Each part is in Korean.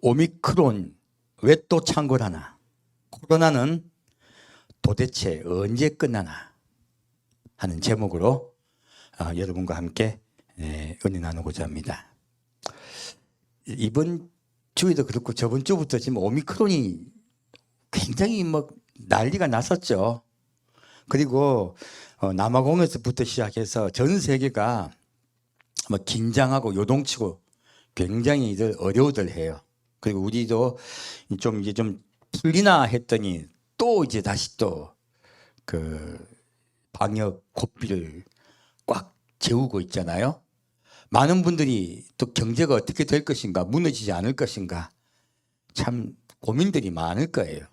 오미크론 왜 또 창궐하나? 코로나는 도대체 언제 끝나나? 하는 제목으로 여러분과 함께 은혜 나누고자 합니다. 이번 주에도 그렇고 저번 주부터 지금 오미크론이 굉장히 난리가 났었죠. 그리고 남아공에서부터 시작해서 전 세계가 긴장하고 요동치고 굉장히 어려워들 해요. 그리고 우리도 이제 좀 풀리나 했더니 또 이제 다시 또 그 방역 고삐를 꽉 채우고 있잖아요. 많은 분들이 또 경제가 어떻게 될 것인가, 무너지지 않을 것인가, 참 고민들이 많을 거예요.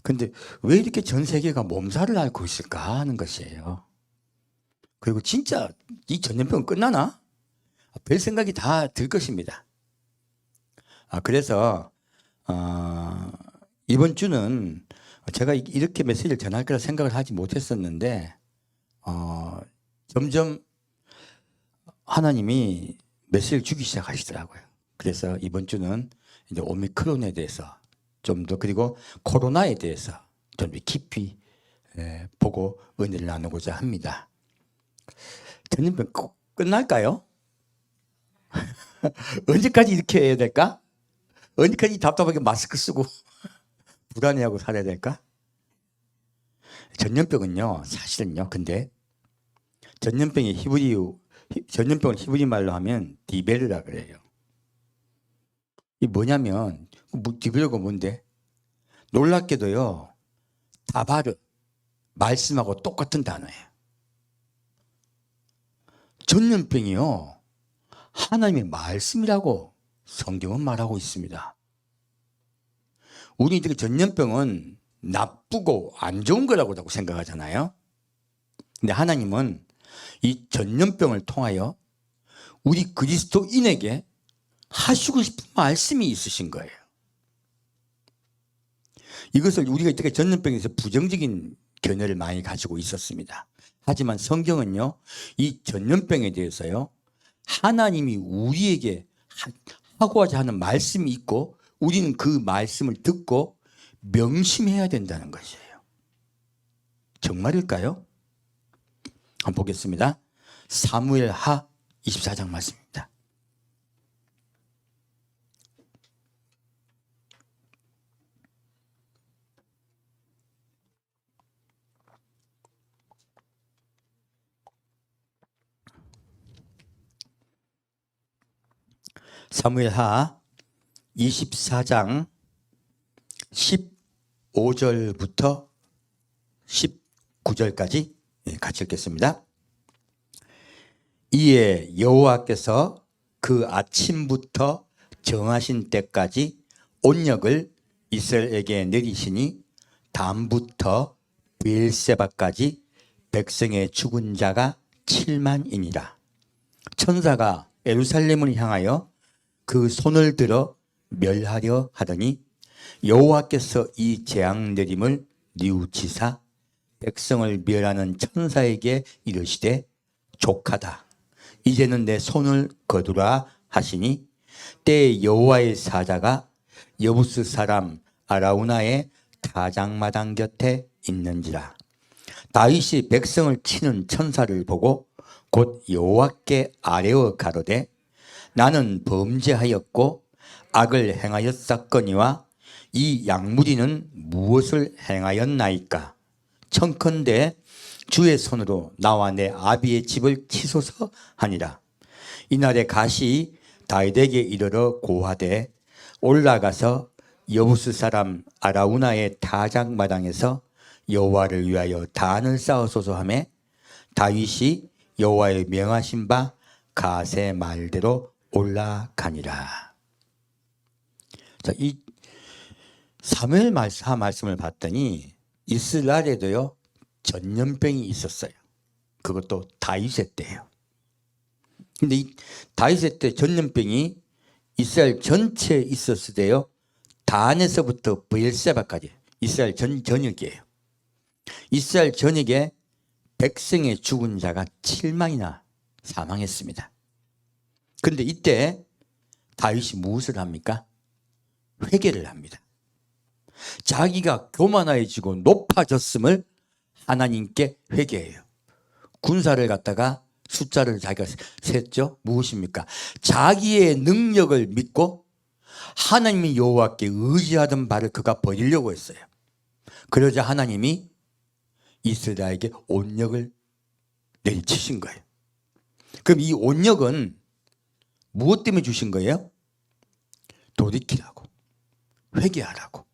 근데 왜 이렇게 전 세계가 몸살을 앓고 있을까 하는 것이에요. 그리고 진짜 이 전염병은 끝나나? 별 생각이 다 들 것입니다. 그래서 이번 주는 제가 이렇게 메시지를 전할 거라 생각을 하지 못했었는데 점점 하나님이 메시지를 주기 시작하시더라고요. 그래서 이번 주는 이제 오미크론에 대해서 좀 더, 그리고 코로나에 대해서 좀 깊이 보고 은혜를 나누고자 합니다. 전염병 꼭 끝날까요? 언제까지 이렇게 해야 될까? 언제까지 답답하게 마스크 쓰고 불안해하고 살아야 될까? 전염병은요, 사실은요, 근데 전염병을 히브리 말로 하면 디베르라 그래요. 이 뭐냐면, 디베르가 뭔데? 놀랍게도요, 다바르, 말씀하고 똑같은 단어예요. 전염병이요, 하나님의 말씀이라고 성경은 말하고 있습니다. 우리 전염병은 나쁘고 안 좋은 거라고 생각하잖아요. 근데 하나님은 이 전염병을 통하여 우리 그리스도인에게 하시고 싶은 말씀이 있으신 거예요. 이것을 우리가 이때까지 전염병에서 부정적인 견해를 많이 가지고 있었습니다. 하지만 성경은요, 이 전염병에 대해서요, 하나님이 우리에게 하고자 하는 말씀이 있고 우리는 그 말씀을 듣고 명심해야 된다는 것이에요. 정말일까요? 한번 보겠습니다. 사무엘하 24장 말씀입니다. 사무엘하 24장 15절부터 19절까지 같이 읽겠습니다. 이에 여호와께서 그 아침부터 정하신 때까지 온역을 이스라엘에게 내리시니 단부터 브엘세바까지 백성의 죽은 자가 7만이니라. 천사가 예루살렘을 향하여 그 손을 들어 멸하려 하더니 여호와께서 이 재앙 내림을 뉘우치사 백성을 멸하는 천사에게 이르시되 족하다. 이제는 내 손을 거두라 하시니 때에 여호와의 사자가 여부스 사람 아라우나의 타작마당 곁에 있는지라. 다윗이 백성을 치는 천사를 보고 곧 여호와께 아뢰어 가로되 나는 범죄하였고 악을 행하였사거니와 이 양무리는 무엇을 행하였나이까? 청컨대 주의 손으로 나와 내 아비의 집을 치소서 하니라. 이날에 갓이 다윗에게 이르러 고하되 올라가서 여부스 사람 아라우나의 타작마당에서 여호와를 위하여 단을 쌓으소서 하며 다윗이 여호와의 명하신 바 갓의 말대로 올라가니라. 자, 이 사무엘하 말씀을 봤더니 이스라엘에도요 전염병이 있었어요. 그것도 다윗의 때예요. 근데 이 다윗의 때 전염병이 이스라엘 전체에 있었을 때요, 단에서부터 브엘세바까지 이스라엘 전역이에요. 이스라엘 전역에 백성의 죽은 자가 7만이나 사망했습니다. 그런데 이때 다윗이 무엇을 합니까? 회개를 합니다. 자기가 교만해지고 높아졌음을 하나님께 회개해요. 군사를 갖다가 숫자를 자기가 셌죠. 무엇입니까? 자기의 능력을 믿고 하나님 여호와께 의지하던 바를 그가 버리려고 했어요. 그러자 하나님이 이스라엘에게 온역을 내리치신 거예요. 그럼 이 온역은 무엇 때문에 주신 거예요? 돌이키라고, 회개하라고.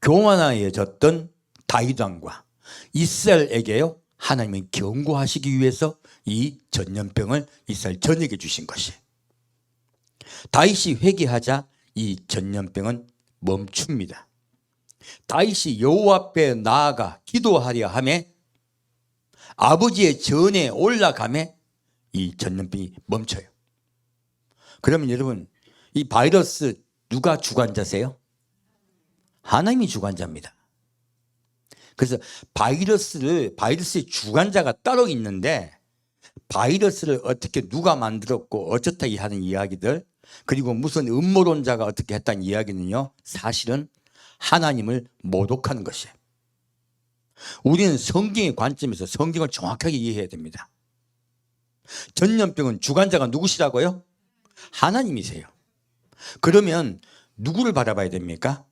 교만해졌던 다윗 왕과 이스라엘에게요, 하나님이 경고하시기 위해서 이 전염병을 이스라엘 전역에 주신 것이에요. 다윗이 회개하자 이 전염병은 멈춥니다. 다윗이 여호와 앞에 나아가 기도하려 하매, 아버지의 전에 올라가매 이 전염병이 멈춰요. 그러면 여러분, 이 바이러스 누가 주관자세요? 하나님이 주관자입니다. 그래서 바이러스의 주관자가 따로 있는데, 바이러스를 어떻게 누가 만들었고 어쩌다 하는 이야기들, 그리고 무슨 음모론자가 어떻게 했다는 이야기는요, 사실은 하나님을 모독하는 것이에요. 우리는 성경의 관점에서 성경을 정확하게 이해해야 됩니다. 전염병은 주관자가 누구시라고요? 하나님이세요. 그러면 누구를 바라봐야 됩니까?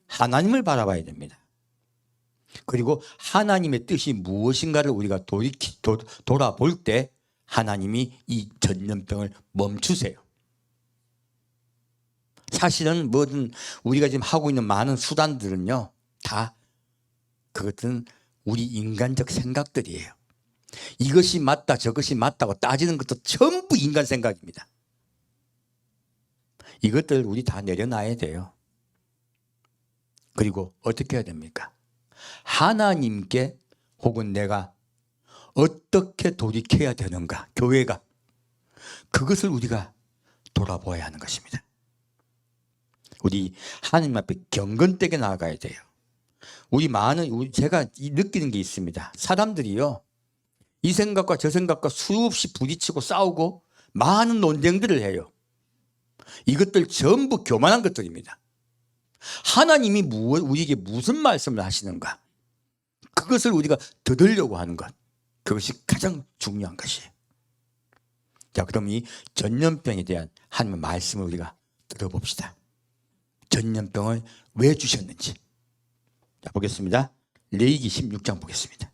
하나님을 바라봐야 됩니다. 그리고 하나님의 뜻이 무엇인가를 우리가 돌아볼 때 하나님이 이 전염병을 멈추세요. 사실은 뭐든 우리가 지금 하고 있는 많은 수단들은요, 다 그것은 우리 인간적 생각들이에요. 이것이 맞다 저것이 맞다고 따지는 것도 전부 인간 생각입니다. 이것들 우리 다 내려놔야 돼요. 그리고 어떻게 해야 됩니까? 하나님께 혹은 내가 어떻게 돌이켜야 되는가, 교회가 그것을 우리가 돌아보아야 하는 것입니다. 우리 하나님 앞에 경건되게 나아가야 돼요. 제가 느끼는 게 있습니다. 사람들이요, 이 생각과 저 생각과 수없이 부딪히고 싸우고 많은 논쟁들을 해요. 이것들 전부 교만한 것들입니다. 하나님이 우리에게 무슨 말씀을 하시는가, 그것을 우리가 들으려고 하는 것, 그것이 가장 중요한 것이에요. 자, 그럼 이 전염병에 대한 하나님의 말씀을 우리가 들어봅시다. 전염병을 왜 주셨는지. 자, 보겠습니다. 레위기 16장 보겠습니다.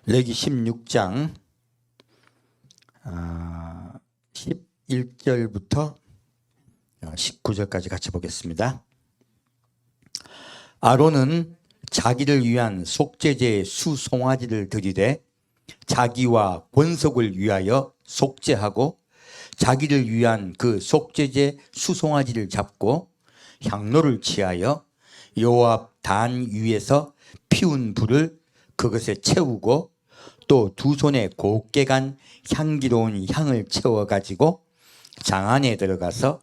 레위기 16장 11절부터 19절까지 같이 보겠습니다. 아론은 자기를 위한 속죄제의 수송아지를 드리되 자기와 권속을 위하여 속죄하고, 자기를 위한 그 속죄제 수송아지를 잡고 향로를 취하여 여호와 앞 단 위에서 피운 불을 그것에 채우고, 또 두 손에 곱게 간 향기로운 향을 채워 가지고 장 안에 들어가서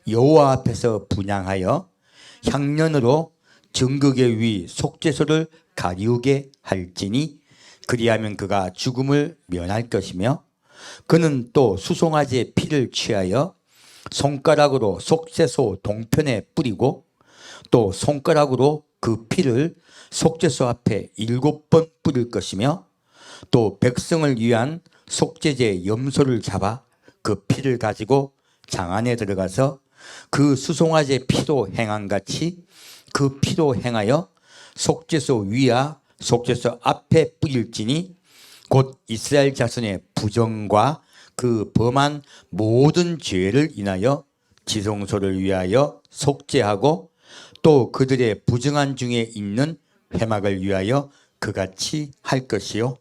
여호와 앞에서 분향하여 향년으로 증거계 위 속죄소를 가리우게 할지니, 그리하면 그가 죽음을 면할 것이며, 그는 또 수송아지의 피를 취하여 손가락으로 속죄소 동편에 뿌리고, 또 손가락으로 그 피를 속죄소 앞에 7번 뿌릴 것이며, 또 백성을 위한 속죄제 염소를 잡아 그 피를 가지고 장 안에 들어가서 그 수송아지의 피로 행한 같이 그 피로 행하여 속죄소 위와 속죄소 앞에 뿌릴지니, 곧 이스라엘 자손의 부정과 그 범한 모든 죄를 인하여 지성소를 위하여 속죄하고, 또 그들의 부정한 중에 있는 회막을 위하여 그같이 할 것이요,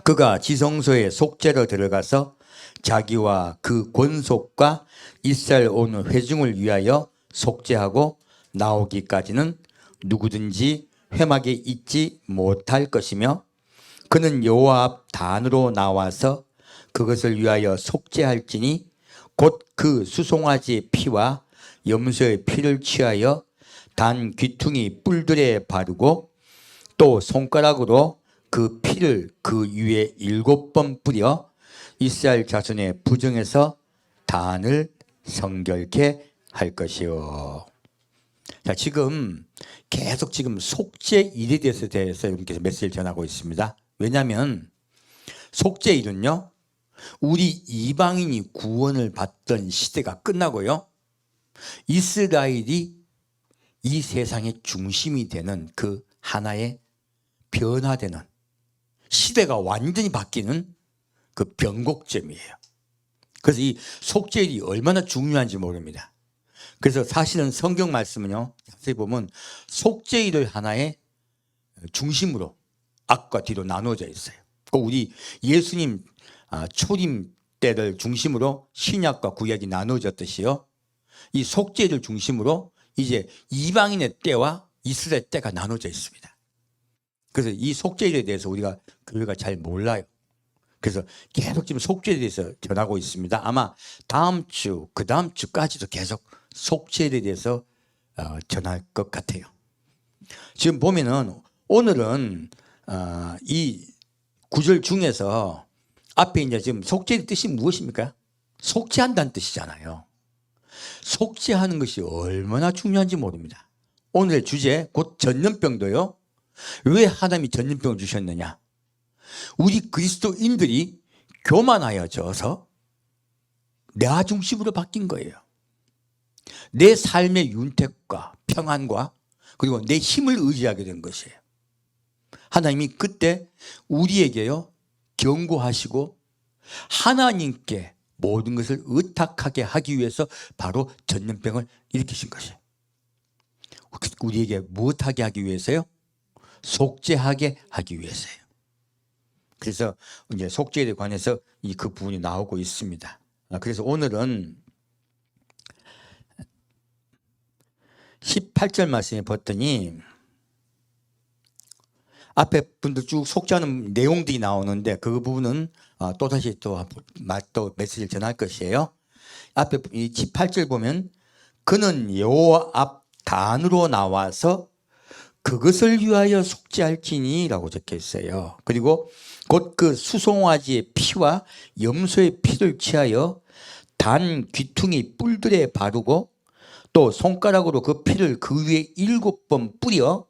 그가 지성소에 속죄로 들어가서 자기와 그 권속과 이스라엘 온 회중을 위하여 속죄하고 나오기까지는 누구든지 회막에 있지 못할 것이며, 그는 여호와 앞 단으로 나와서 그것을 위하여 속죄할지니, 곧 그 수송아지의 피와 염소의 피를 취하여 단 귀퉁이 뿔들에 바르고, 또 손가락으로 그 피를 그 위에 7번 뿌려 이스라엘 자손의 부정에서 단을 성결케 할 것이요. 자, 지금 계속 지금 속죄일에 대해서 여러분께서 메시지를 전하고 있습니다. 왜냐하면 속죄일은요, 우리 이방인이 구원을 받던 시대가 끝나고요, 이스라엘이 이 세상의 중심이 되는 그 하나의 변화되는, 시대가 완전히 바뀌는 그 변곡점이에요. 그래서 이 속죄일이 얼마나 중요한지 모릅니다. 그래서 사실은 성경 말씀은요, 자세히 보면 속죄일을 하나의 중심으로 앞과 뒤로 나누어져 있어요. 우리 예수님 초림 때를 중심으로 신약과 구약이 나누어졌듯이요, 이 속죄일을 중심으로 이제 이방인의 때와 이스라엘 때가 나눠져 있습니다. 그래서 이 속죄일에 대해서 우리가 잘 몰라요. 그래서 계속 지금 속죄일에 대해서 전하고 있습니다. 아마 다음 주, 그 다음 주까지도 계속 속죄일에 대해서 전할 것 같아요. 지금 보면은 오늘은 이 구절 중에서 앞에 이제 지금 속죄의 뜻이 무엇입니까? 속죄한다는 뜻이잖아요. 속죄하는 것이 얼마나 중요한지 모릅니다. 오늘의 주제 곧 전염병도요, 왜 하나님이 전염병을 주셨느냐? 우리 그리스도인들이 교만하여져서 나 중심으로 바뀐 거예요. 내 삶의 윤택과 평안과 그리고 내 힘을 의지하게 된 것이에요. 하나님이 그때 우리에게요, 경고하시고 하나님께 모든 것을 의탁하게 하기 위해서 바로 전염병을 일으키신 것이에요. 우리에게 무엇하게 하기 위해서요? 속죄하게 하기 위해서요. 그래서 이제 속죄에 관해서 그 부분이 나오고 있습니다. 그래서 오늘은 18절 말씀에 봤더니 앞에 분들 쭉 속죄하는 내용들이 나오는데 그 부분은 또다시 또 메시지를 전할 것이에요. 앞에 18절 보면 그는 여호와 앞 단으로 나와서 그것을 위하여 속죄할지니 라고 적혀 있어요. 그리고 곧 그 수송아지의 피와 염소의 피를 취하여 단 귀퉁이 뿔들에 바르고 또 손가락으로 그 피를 그 위에 7번 뿌려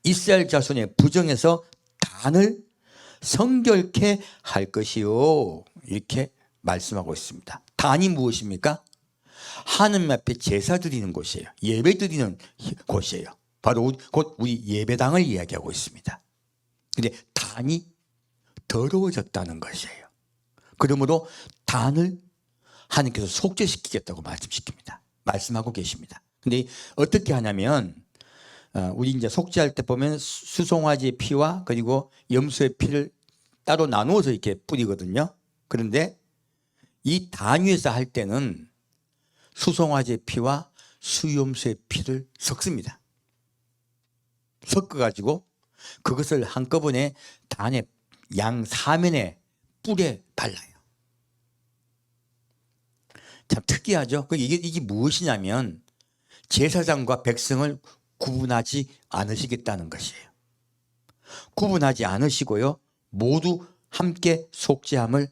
이스라엘 자손의 부정에서 단을 성결케 할 것이요, 이렇게 말씀하고 있습니다. 단이 무엇입니까? 하나님 앞에 제사 드리는 곳이에요. 예배 드리는 곳이에요. 바로 곧 우리 예배당을 이야기하고 있습니다. 근데 단이 더러워졌다는 것이에요. 그러므로 단을 하나님께서 속죄시키겠다고 말씀하고 계십니다. 근데 어떻게 하냐면 우리 이제 속죄할 때 보면 수송아지의 피와 그리고 염소의 피를 따로 나누어서 이렇게 뿌리거든요. 그런데 이 단 위에서 할 때는 수송아지의 피와 수염소의 피를 섞습니다. 섞어가지고 그것을 한꺼번에 단의 양 사면에 뿔에 발라요. 참 특이하죠. 이게 무엇이냐면 제사장과 백성을 구분하지 않으시겠다는 것이에요. 구분하지 않으시고요, 모두 함께 속죄함을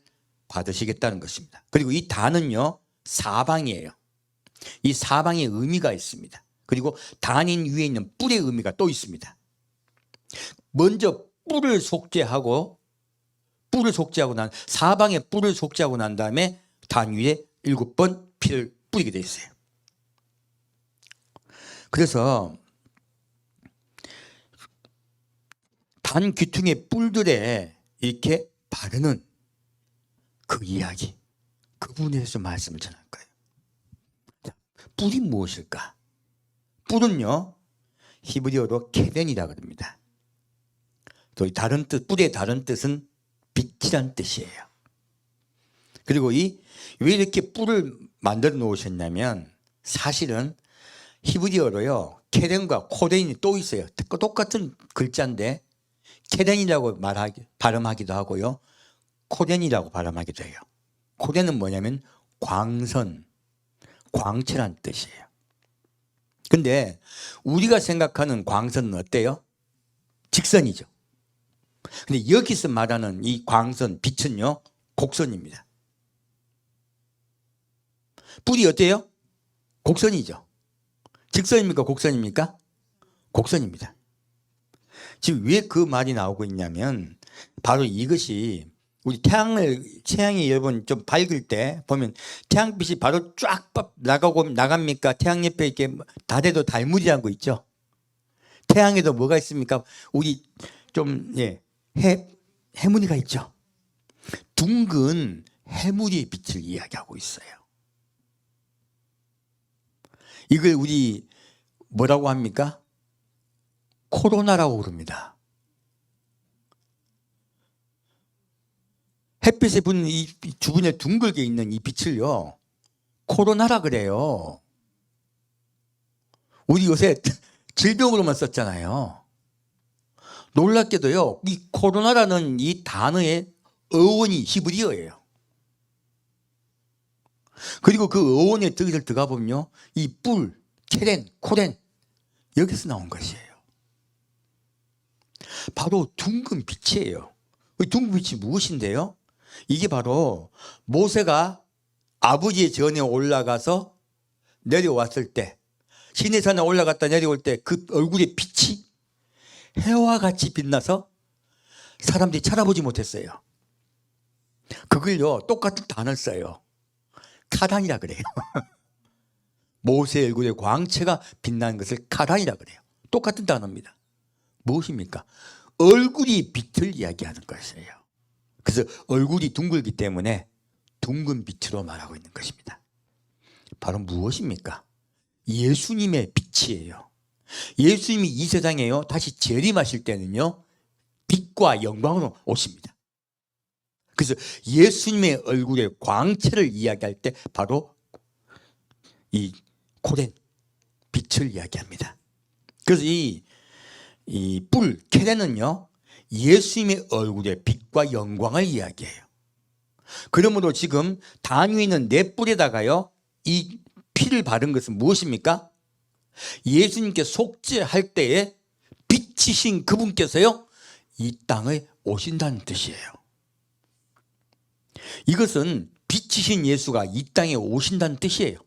받으시겠다는 것입니다. 그리고 이 단은요, 사방이에요. 이 사방에 의미가 있습니다. 그리고 단인 위에 있는 뿔의 의미가 또 있습니다. 먼저 뿔을 속죄하고 사방에 뿔을 속죄하고 난 다음에 단 위에 7번 피를 뿌리게 돼 있어요. 그래서 단 귀퉁이의 뿔들에 이렇게 바르는 그 이야기, 그 부분에 대해서 말씀을 전할 거예요. 자, 뿔이 무엇일까? 뿔은요, 히브리어로 케덴이라고 합니다. 또 다른 뜻, 뿔의 다른 뜻은 빛이란 뜻이에요. 그리고 왜 이렇게 뿔을 만들어 놓으셨냐면 사실은 히브리어로요, 케덴과 코덴이 또 있어요. 똑같은 글자인데 케덴이라고 발음하기도 하고요, 코덴이라고 발음하기도 해요. 코덴은 뭐냐면 광선, 광채란 뜻이에요. 근데 우리가 생각하는 광선은 어때요? 직선이죠. 근데 여기서 말하는 이 광선, 빛은요, 곡선입니다. 뿔이 어때요? 곡선이죠. 직선입니까? 곡선입니까? 곡선입니다. 지금 왜 그 말이 나오고 있냐면 바로 이것이 우리 태양이 여러분 좀 밝을 때 보면 태양빛이 바로 쫙 나갑니까? 태양 옆에 이렇게 달에도 달무리한 거 있죠. 태양에도 뭐가 있습니까? 우리 좀 해무리가 있죠. 둥근 해무리의 빛을 이야기하고 있어요. 이걸 우리 뭐라고 합니까? 코로나라고 부릅니다. 햇빛에 붙는 이 주변에 둥글게 있는 이 빛을요, 코로나라 그래요. 우리 요새 질병으로만 썼잖아요. 놀랍게도요, 이 코로나라는 이 단어의 어원이 히브리어예요. 그리고 그 어원의 뜻을 들어가 보면요, 이 뿔, 케렌, 코렌, 여기서 나온 것이에요. 바로 둥근 빛이에요. 둥근 빛이 무엇인데요? 이게 바로 모세가 아버지의 전에 올라가서 내려왔을 때, 시내산에 올라갔다 내려올 때 그 얼굴의 빛이 해와 같이 빛나서 사람들이 찾아보지 못했어요. 그걸요, 똑같은 단어를 써요. 카단이라 그래요. 모세의 얼굴의 광채가 빛나는 것을 카단이라 그래요. 똑같은 단어입니다. 무엇입니까? 얼굴이 빛을 이야기하는 것이에요. 그래서 얼굴이 둥글기 때문에 둥근 빛으로 말하고 있는 것입니다. 바로 무엇입니까? 예수님의 빛이에요. 예수님이 이 세상에요, 다시 재림하실 때는요, 빛과 영광으로 오십니다. 그래서 예수님의 얼굴의 광채를 이야기할 때 바로 이 코렌, 빛을 이야기합니다. 그래서 이 뿔, 케렌은요, 예수님의 얼굴의 빛과 영광을 이야기해요. 그러므로 지금 단 위에 있는 내 뿔에다가요, 이 피를 바른 것은 무엇입니까? 예수님께 속죄할 때에 빛이신 그분께서요, 이 땅에 오신다는 뜻이에요. 이것은 빛이신 예수가 이 땅에 오신다는 뜻이에요.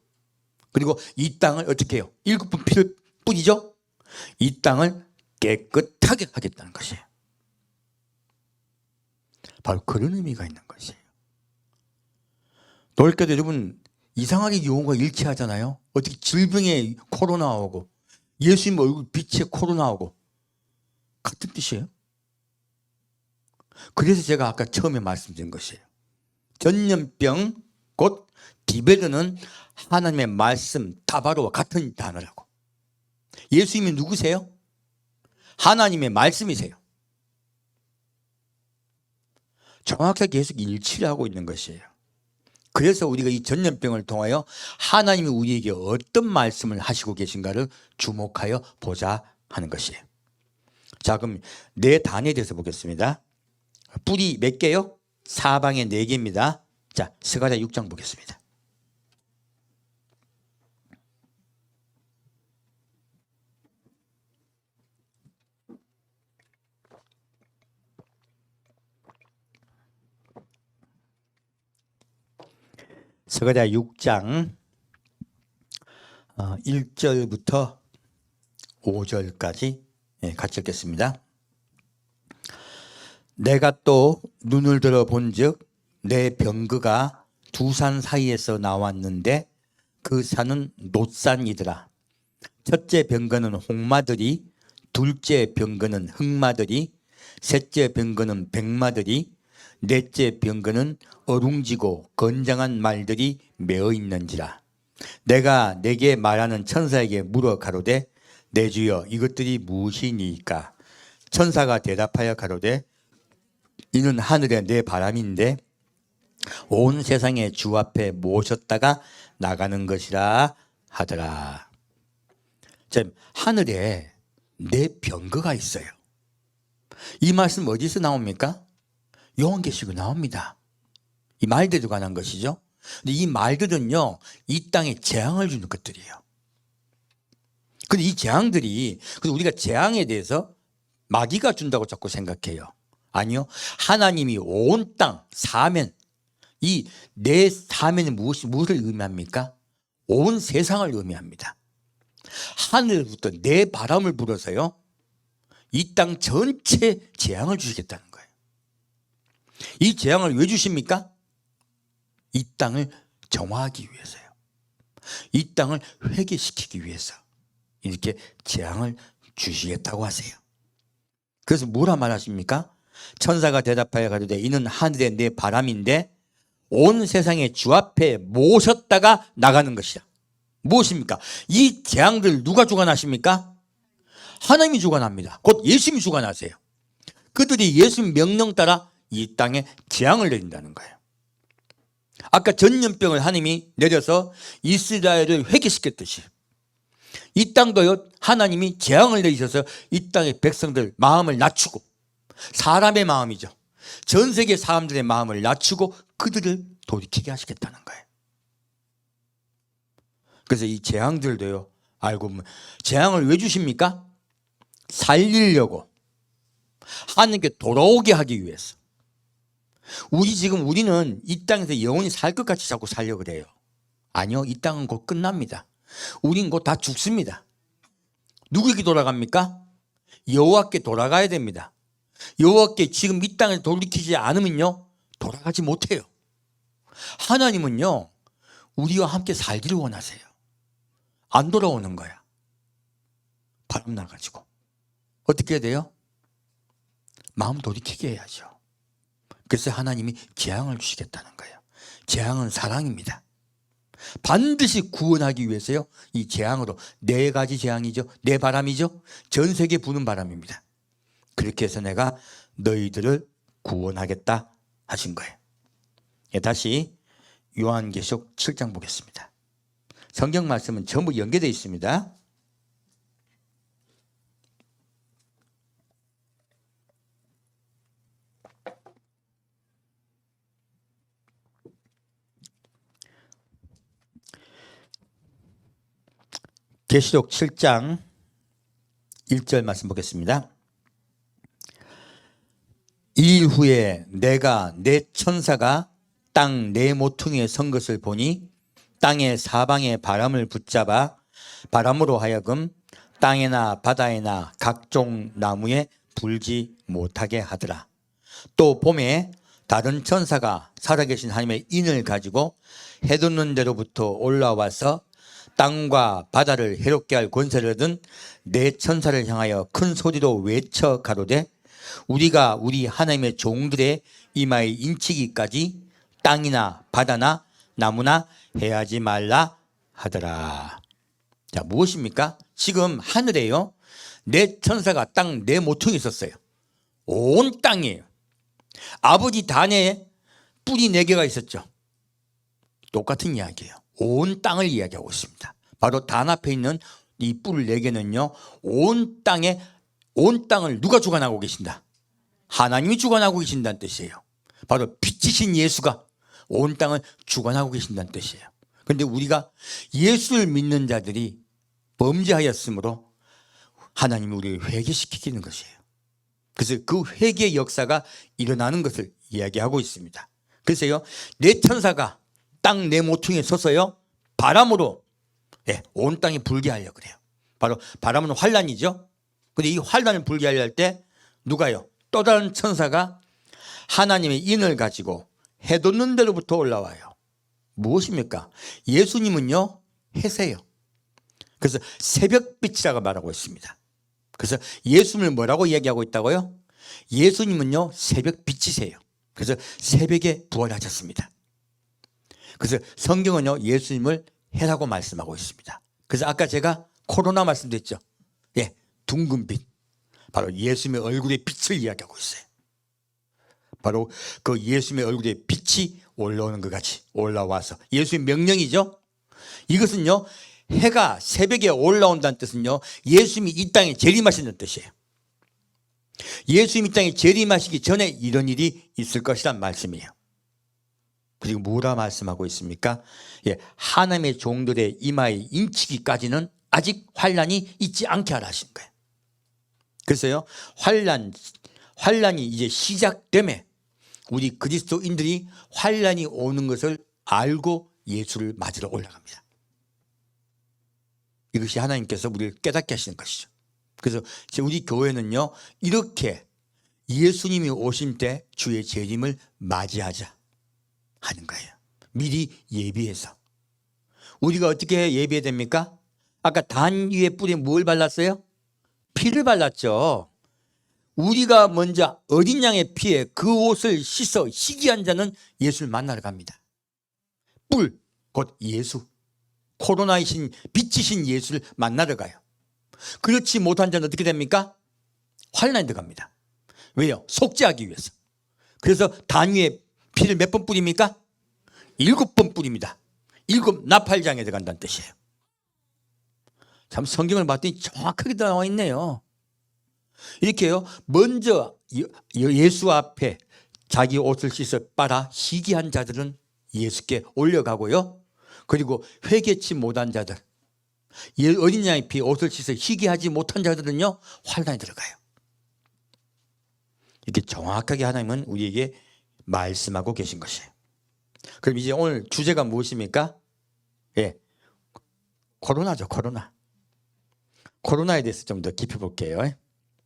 그리고 이 땅을 어떻게 해요? 7번 피를 뿌리죠? 이 땅을 깨끗하게 하겠다는 것이에요. 바로 그런 의미가 있는 것이에요. 놀랍게도 여러분, 이상하게 용어가 일치하잖아요. 어떻게 질병에 코로나 오고 예수님 얼굴 빛에 코로나 오고 같은 뜻이에요. 그래서 제가 아까 처음에 말씀드린 것이에요. 전염병 곧 디베르는 하나님의 말씀 다바로와 같은 단어라고. 예수님이 누구세요? 하나님의 말씀이세요. 정확하게 계속 일치를 하고 있는 것이에요. 그래서 우리가 이 전염병을 통하여 하나님이 우리에게 어떤 말씀을 하시고 계신가를 주목하여 보자 하는 것이에요. 자, 그럼 네 단에 대해서 보겠습니다. 뿔이 몇 개요? 사방에 4개입니다. 자, 스가랴 6장 보겠습니다. 스가랴 6장 1절부터 5절까지 같이 읽겠습니다. 내가 또 눈을 들어 본즉 내 병거가 두 산 사이에서 나왔는데 그 산은 놋산이더라. 첫째 병거는 홍마들이, 둘째 병거는 흑마들이, 셋째 병거는 백마들이, 넷째 병거는 어룽지고 건장한 말들이 메어 있는지라. 내가 내게 말하는 천사에게 물어 가로되 내 주여 이것들이 무엇이니까? 천사가 대답하여 가로되 이는 하늘의 내 바람인데 온 세상의 주 앞에 모셨다가 나가는 것이라 하더라. 하늘에 내 병거가 있어요. 이 말씀 어디서 나옵니까? 요한계시록에 나옵니다. 이 말들에 관한 것이죠. 근데 이 말들은요, 이 땅에 재앙을 주는 것들이에요. 근데 이 재앙들이, 그래서 우리가 재앙에 대해서 마귀가 준다고 자꾸 생각해요. 아니요. 하나님이 온 땅, 사면, 이 내 사면은 무엇을 의미합니까? 온 세상을 의미합니다. 하늘부터 내 바람을 불어서요, 이 땅 전체에 재앙을 주시겠다는 거예요. 이 재앙을 왜 주십니까? 이 땅을 정화하기 위해서요. 이 땅을 회개시키기 위해서 이렇게 재앙을 주시겠다고 하세요. 그래서 뭐라 말하십니까? 천사가 대답하여 가로되 이는 하늘의 내 바람인데 온 세상의 주 앞에 모셨다가 나가는 것이야. 무엇입니까? 이 재앙들 누가 주관하십니까? 하나님이 주관합니다. 곧 예수님이 주관하세요. 그들이 예수님 명령 따라 이 땅에 재앙을 내린다는 거예요. 아까 전염병을 하나님이 내려서 이스라엘을 회개시켰듯이 이 땅도요, 하나님이 재앙을 내리셔서 이 땅의 백성들 마음을 낮추고, 사람의 마음이죠, 전 세계 사람들의 마음을 낮추고 그들을 돌이키게 하시겠다는 거예요. 그래서 이 재앙들도요, 알고 보면 재앙을 왜 주십니까? 살리려고, 하나님께 돌아오게 하기 위해서. 우리는 이 땅에서 영원히 살 것 같이 자꾸 살려고 그래요. 아니요, 이 땅은 곧 끝납니다. 우린 곧 다 죽습니다. 누구에게 돌아갑니까? 여호와께 돌아가야 됩니다. 여호와께 지금 이 땅을 돌이키지 않으면요, 돌아가지 못해요. 하나님은요, 우리와 함께 살기를 원하세요. 안 돌아오는 거야. 바람 나가지고. 어떻게 해야 돼요? 마음 돌이키게 해야죠. 그래서 하나님이 재앙을 주시겠다는 거예요. 재앙은 사랑입니다. 반드시 구원하기 위해서요, 이 재앙으로, 네 가지 재앙이죠, 네 바람이죠, 전 세계 부는 바람입니다. 그렇게 해서 내가 너희들을 구원하겠다 하신 거예요. 다시 요한계시록 7장 보겠습니다. 성경 말씀은 전부 연계되어 있습니다. 계시록 7장 1절 말씀 보겠습니다. 이일 후에 내가 내 천사가 땅 네 모퉁이에 선 것을 보니 땅의 사방에 바람을 붙잡아 바람으로 하여금 땅에나 바다에나 각종 나무에 불지 못하게 하더라. 또 봄에 다른 천사가 살아계신 하나님의 인을 가지고 해돋는 데로부터 올라와서 땅과 바다를 해롭게 할 권세를 얻은 네 천사를 향하여 큰 소리로 외쳐 가로되 우리가 우리 하나님의 종들의 이마에 인치기까지 땅이나 바다나 나무나 해하지 말라 하더라. 자, 무엇입니까? 지금 하늘에요, 네 천사가 땅 네 모퉁이 있었어요. 온 땅이에요. 아버지 단에 뿔이 네 개가 있었죠. 똑같은 이야기예요. 온 땅을 이야기하고 있습니다. 바로 단 앞에 있는 이 뿔 네 개는요, 온 땅을 누가 주관하고 계신다? 하나님이 주관하고 계신다는 뜻이에요. 바로 빛이신 예수가 온 땅을 주관하고 계신다는 뜻이에요. 그런데 우리가 예수를 믿는 자들이 범죄하였으므로 하나님이 우리를 회개시키는 것이에요. 그래서 그 회개의 역사가 일어나는 것을 이야기하고 있습니다. 그래서요, 네 천사가 땅 네 모퉁이에 서서요, 바람으로 온 땅에 불게 하려고 그래요. 바로 바람은 환란이죠. 근데 이 환란을 불게 하려 할 때 누가요? 또 다른 천사가 하나님의 인을 가지고 해돋는 데로부터 올라와요. 무엇입니까? 예수님은요, 해세요. 그래서 새벽빛이라고 말하고 있습니다. 그래서 예수님을 뭐라고 얘기하고 있다고요? 예수님은요, 새벽빛이세요. 그래서 새벽에 부활하셨습니다. 그래서 성경은요, 예수님을 해라고 말씀하고 있습니다. 그래서 아까 제가 코로나 말씀드렸죠. 둥근 빛, 바로 예수님의 얼굴의 빛을 이야기하고 있어요. 바로 그 예수님의 얼굴에 빛이 올라오는 것 같이 올라와서, 예수의 명령이죠. 이것은요, 해가 새벽에 올라온다는 뜻은요, 예수님이 이 땅에 재림하신다는 뜻이에요. 예수님이 이 땅에 재림하시기 전에 이런 일이 있을 것이란 말씀이에요. 그리고 뭐라 말씀하고 있습니까? 하나님의 종들의 이마에 인치기까지는 아직 환란이 있지 않게 하라 하신 거예요. 그래서요, 환란이 이제 시작되매 우리 그리스도인들이 환란이 오는 것을 알고 예수를 맞으러 올라갑니다. 이것이 하나님께서 우리를 깨닫게 하시는 것이죠. 그래서 우리 교회는요, 이렇게 예수님이 오실 때 주의 재림을 맞이하자 하는 거예요. 미리 예비해서. 우리가 어떻게 예비해야 됩니까? 아까 단 위에 뿌리에 뭘 발랐어요? 피를 발랐죠. 우리가 먼저 어린 양의 피에 그 옷을 씻어 희귀한 자는 예수를 만나러 갑니다. 뿔, 곧 예수. 코로나이신 빛이신 예수를 만나러 가요. 그렇지 못한 자는 어떻게 됩니까? 환란에 들어갑니다. 왜요? 속죄하기 위해서. 그래서 단 위에 피를 몇 번 뿌립니까? 7번 뿌립니다. 7 나팔장에 들어간다는 뜻이에요. 참 성경을 봤더니 정확하게 나와 있네요. 이렇게요, 먼저 예수 앞에 자기 옷을 씻어 빨아 희귀한 자들은 예수께 올려가고요, 그리고 회개치 못한 자들, 어린 양의 피 옷을 씻어 희귀하지 못한 자들은요 환란에 들어가요. 이렇게 정확하게 하나님은 우리에게 말씀하고 계신 것이에요. 그럼 이제 오늘 주제가 무엇입니까? 예, 코로나죠. 코로나에 대해서 좀 더 깊이 볼게요.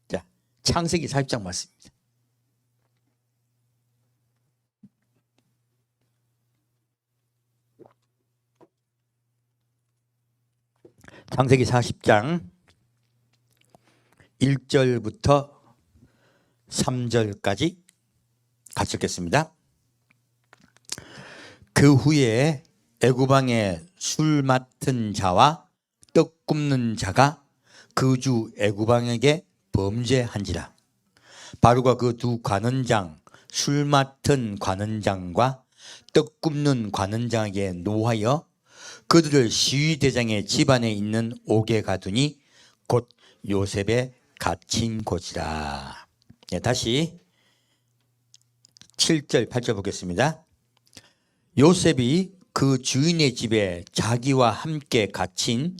자, 창세기 40장 말씀입니다. 창세기 40장 1절부터 3절까지 같이 읽겠습니다. 그 후에 애굽왕의 술 맡은 자와 떡 굽는 자가 그 주 애굽왕에게 범죄한지라. 바로가 그 두 관원장, 술 맡은 관원장과 떡 굽는 관원장에게 노하여 그들을 시위대장의 집안에 있는 옥에 가두니 곧 요셉의 갇힌 곳이라. 네, 다시 7절 8절 보겠습니다. 요셉이 그 주인의 집에 자기와 함께 갇힌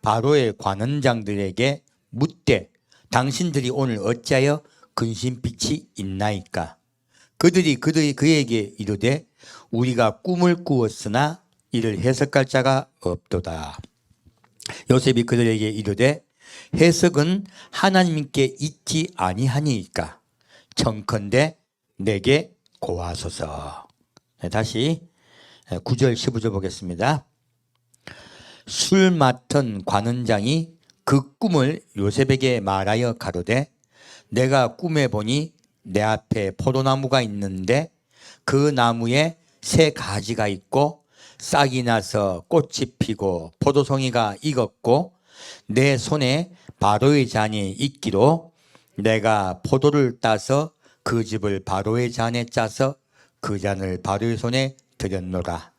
바로의 관원장들에게 묻되 당신들이 오늘 어찌하여 근심빛이 있나이까? 그들이 그에게 이르되 우리가 꿈을 꾸었으나 이를 해석할 자가 없도다. 요셉이 그들에게 이르되 해석은 하나님께 있지 아니하니이까 청컨대 내게 고하소서. 다시 9절 15절 보겠습니다. 술 맡은 관원장이 그 꿈을 요셉에게 말하여 가로되 내가 꿈에 보니 내 앞에 포도나무가 있는데 그 나무에 새 가지가 있고 싹이 나서 꽃이 피고 포도송이가 익었고 내 손에 바로의 잔이 있기로 내가 포도를 따서 그 즙을 바로의 잔에 짜서 그 잔을 바로의 손에 드렸노라.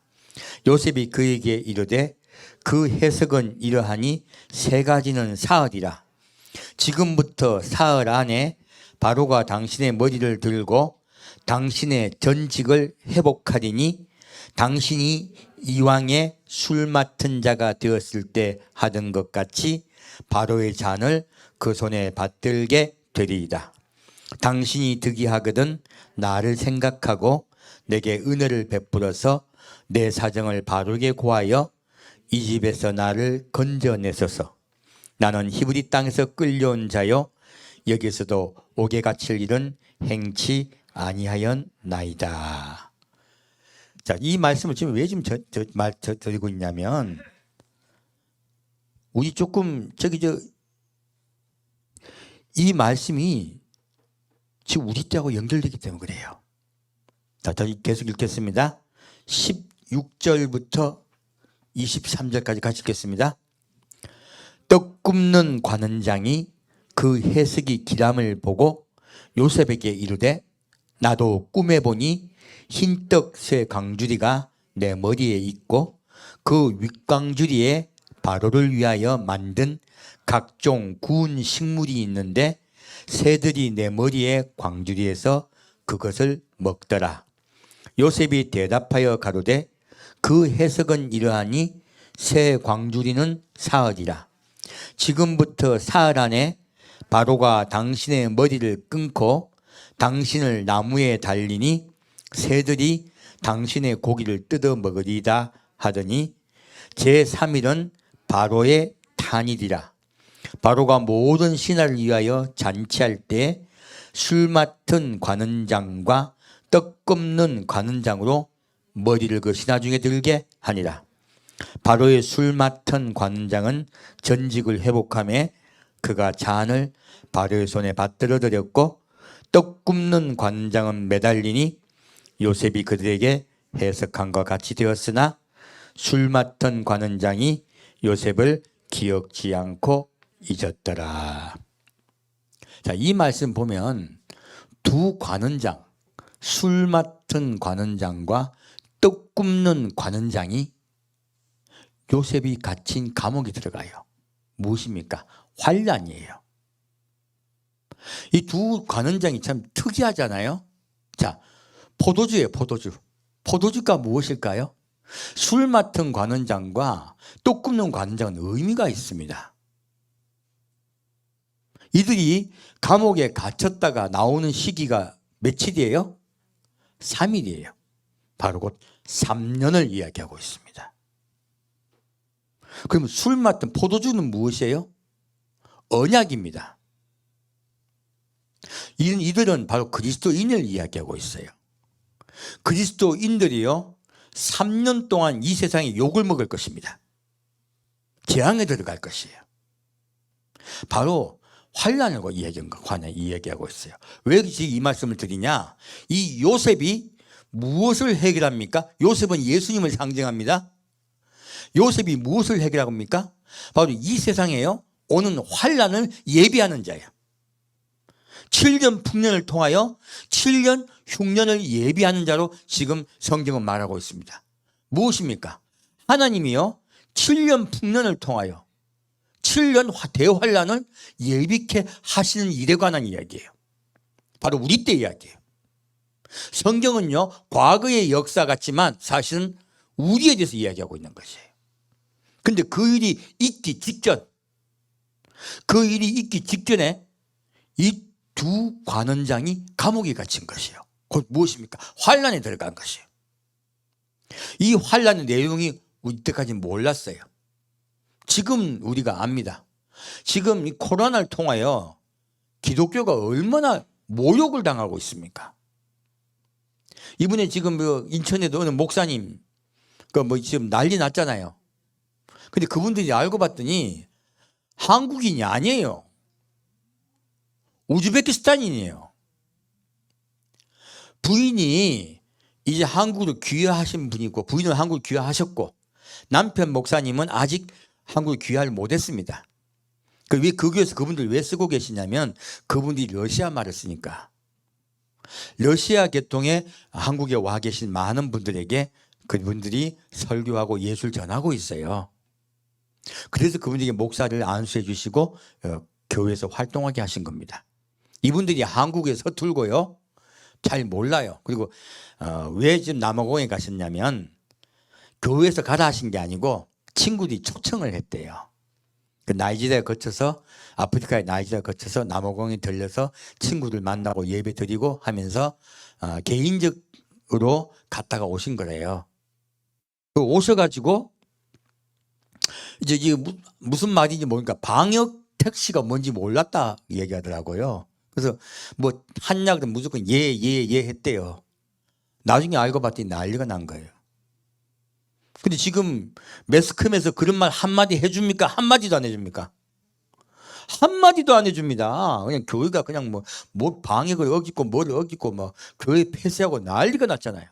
요셉이 그에게 이르되 그 해석은 이러하니 세 가지는 사흘이라. 지금부터 사흘 안에 바로가 당신의 머리를 들고 당신의 전직을 회복하리니 당신이 이왕에 술 맡은 자가 되었을 때 하던 것 같이 바로의 잔을 그 손에 받들게 되리이다. 당신이 득이하거든 나를 생각하고 내게 은혜를 베풀어서 내 사정을 바르게 고하여 이 집에서 나를 건져내소서. 나는 히브리 땅에서 끌려온 자요 여기서도 옥에 갇힐 일은 행치 아니하였나이다. 자, 이 말씀을 지금 왜 지금 드리고 있냐면 우리 조금 이 말씀이 지금 우리 때하고 연결되기 때문에 그래요. 자, 다시 계속 읽겠습니다. 16절부터 23절까지 같이 읽겠습니다. 떡 굽는 관원장이 그 해석이 기람을 보고 요셉에게 이르되 나도 꿈에 보니 흰떡 새 광주리가 내 머리에 있고 그 윗광주리에 바로를 위하여 만든 각종 구운 식물이 있는데 새들이 내 머리에 광주리에서 그것을 먹더라. 요셉이 대답하여 가로되 그 해석은 이러하니 새 광주리는 사흘이라. 지금부터 사흘 안에 바로가 당신의 머리를 끊고 당신을 나무에 달리니 새들이 당신의 고기를 뜯어 먹으리다 하더니 제3일은 바로의 탄일이라. 바로가 모든 신하를 위하여 잔치할 때 술 맡은 관원장과 떡 굽는 관원장으로 머리를 그 신하 중에 들게 하니라. 바로의 술 맡은 관원장은 전직을 회복하며 그가 잔을 바로의 손에 받들어 드렸고, 떡 굽는 관원장은 매달리니 요셉이 그들에게 해석한 것 같이 되었으나 술 맡은 관원장이 요셉을 기억지 않고 잊었더라. 자, 이 말씀 보면 두 관원장, 술 맡은 관원장과 떡 굽는 관원장이 요셉이 갇힌 감옥에 들어가요. 무엇입니까? 환난이에요. 이 두 관원장이 참 특이하잖아요. 자, 포도주예요, 포도주. 포도주가 무엇일까요? 술 맡은 관원장과 떡 굽는 관원장은 의미가 있습니다. 이들이 감옥에 갇혔다가 나오는 시기가 며칠이에요? 3일이에요. 바로 곧 3년을 이야기하고 있습니다. 그러면 술 맡은 포도주는 무엇이에요? 언약입니다. 이들은 바로 그리스도인을 이야기하고 있어요. 그리스도인들이요 3년 동안 이 세상에 욕을 먹을 것입니다. 재앙에 들어갈 것이에요. 바로 환난을 이야기하고 있어요. 왜 지금 이 말씀을 드리냐? 이 요셉이 무엇을 해결합니까? 요셉은 예수님을 상징합니다. 요셉이 무엇을 해결합니까? 바로 이 세상에요 오는 환난을 예비하는 자예요. 7년 풍년을 통하여 7년 흉년을 예비하는 자로 지금 성경은 말하고 있습니다. 무엇입니까? 하나님이요 7년 풍년을 통하여 7년 대환란을 예비케 하시는 일에 관한 이야기예요. 바로 우리 때 이야기예요. 성경은요 과거의 역사 같지만 사실은 우리에 대해서 이야기하고 있는 것이에요. 그런데 그 일이 있기 직전에 이 두 관원장이 감옥에 갇힌 것이에요. 곧 무엇입니까? 환란에 들어간 것이에요. 이 환란의 내용이 이때까지 몰랐어요. 지금 우리가 압니다. 지금 이 코로나를 통하여 기독교가 얼마나 모욕을 당하고 있습니까? 이번에 지금 인천에도 어느 목사님 지금 난리 났잖아요. 근데 그분들이 알고 봤더니 한국인이 아니에요. 우즈베키스탄인이에요. 부인이 이제 한국으로 귀화하신 분이고, 부인은 한국으로 귀화하셨고, 남편 목사님은 아직 한국에 귀화를 못했습니다. 왜 그 교회에서 그분들 왜 쓰고 계시냐면 그분들이 러시아 말을 쓰니까. 러시아 계통에 한국에 와 계신 많은 분들에게 그분들이 설교하고 예술 전하고 있어요. 그래서 그분들에게 목사를 안수해 주시고 교회에서 활동하게 하신 겁니다. 이분들이 한국에 서툴고요 잘 몰라요. 그리고 왜 지금 남아공에 가셨냐면 교회에서 가라 하신 게 아니고 친구들이 초청을 했대요. 그 나이지리아 거쳐서 아프리카의 나이지리아 거쳐서 남아공에 들려서 친구들 만나고 예배 드리고 하면서 개인적으로 갔다가 오신 거래요. 오셔가지고 이제 이게 무슨 말인지 모르니까 방역 택시가 뭔지 몰랐다 얘기하더라고요. 그래서 한약은 무조건 예 했대요. 나중에 알고 봤더니 난리가 난 거예요. 근데 지금 매스컴에서 그런 말 한마디 해줍니까? 한마디도 안 해줍니까? 한마디도 안 해줍니다. 그냥 교회가 그냥 뭐 방역을 어기고 뭐를 어기고 교회 폐쇄하고 난리가 났잖아요.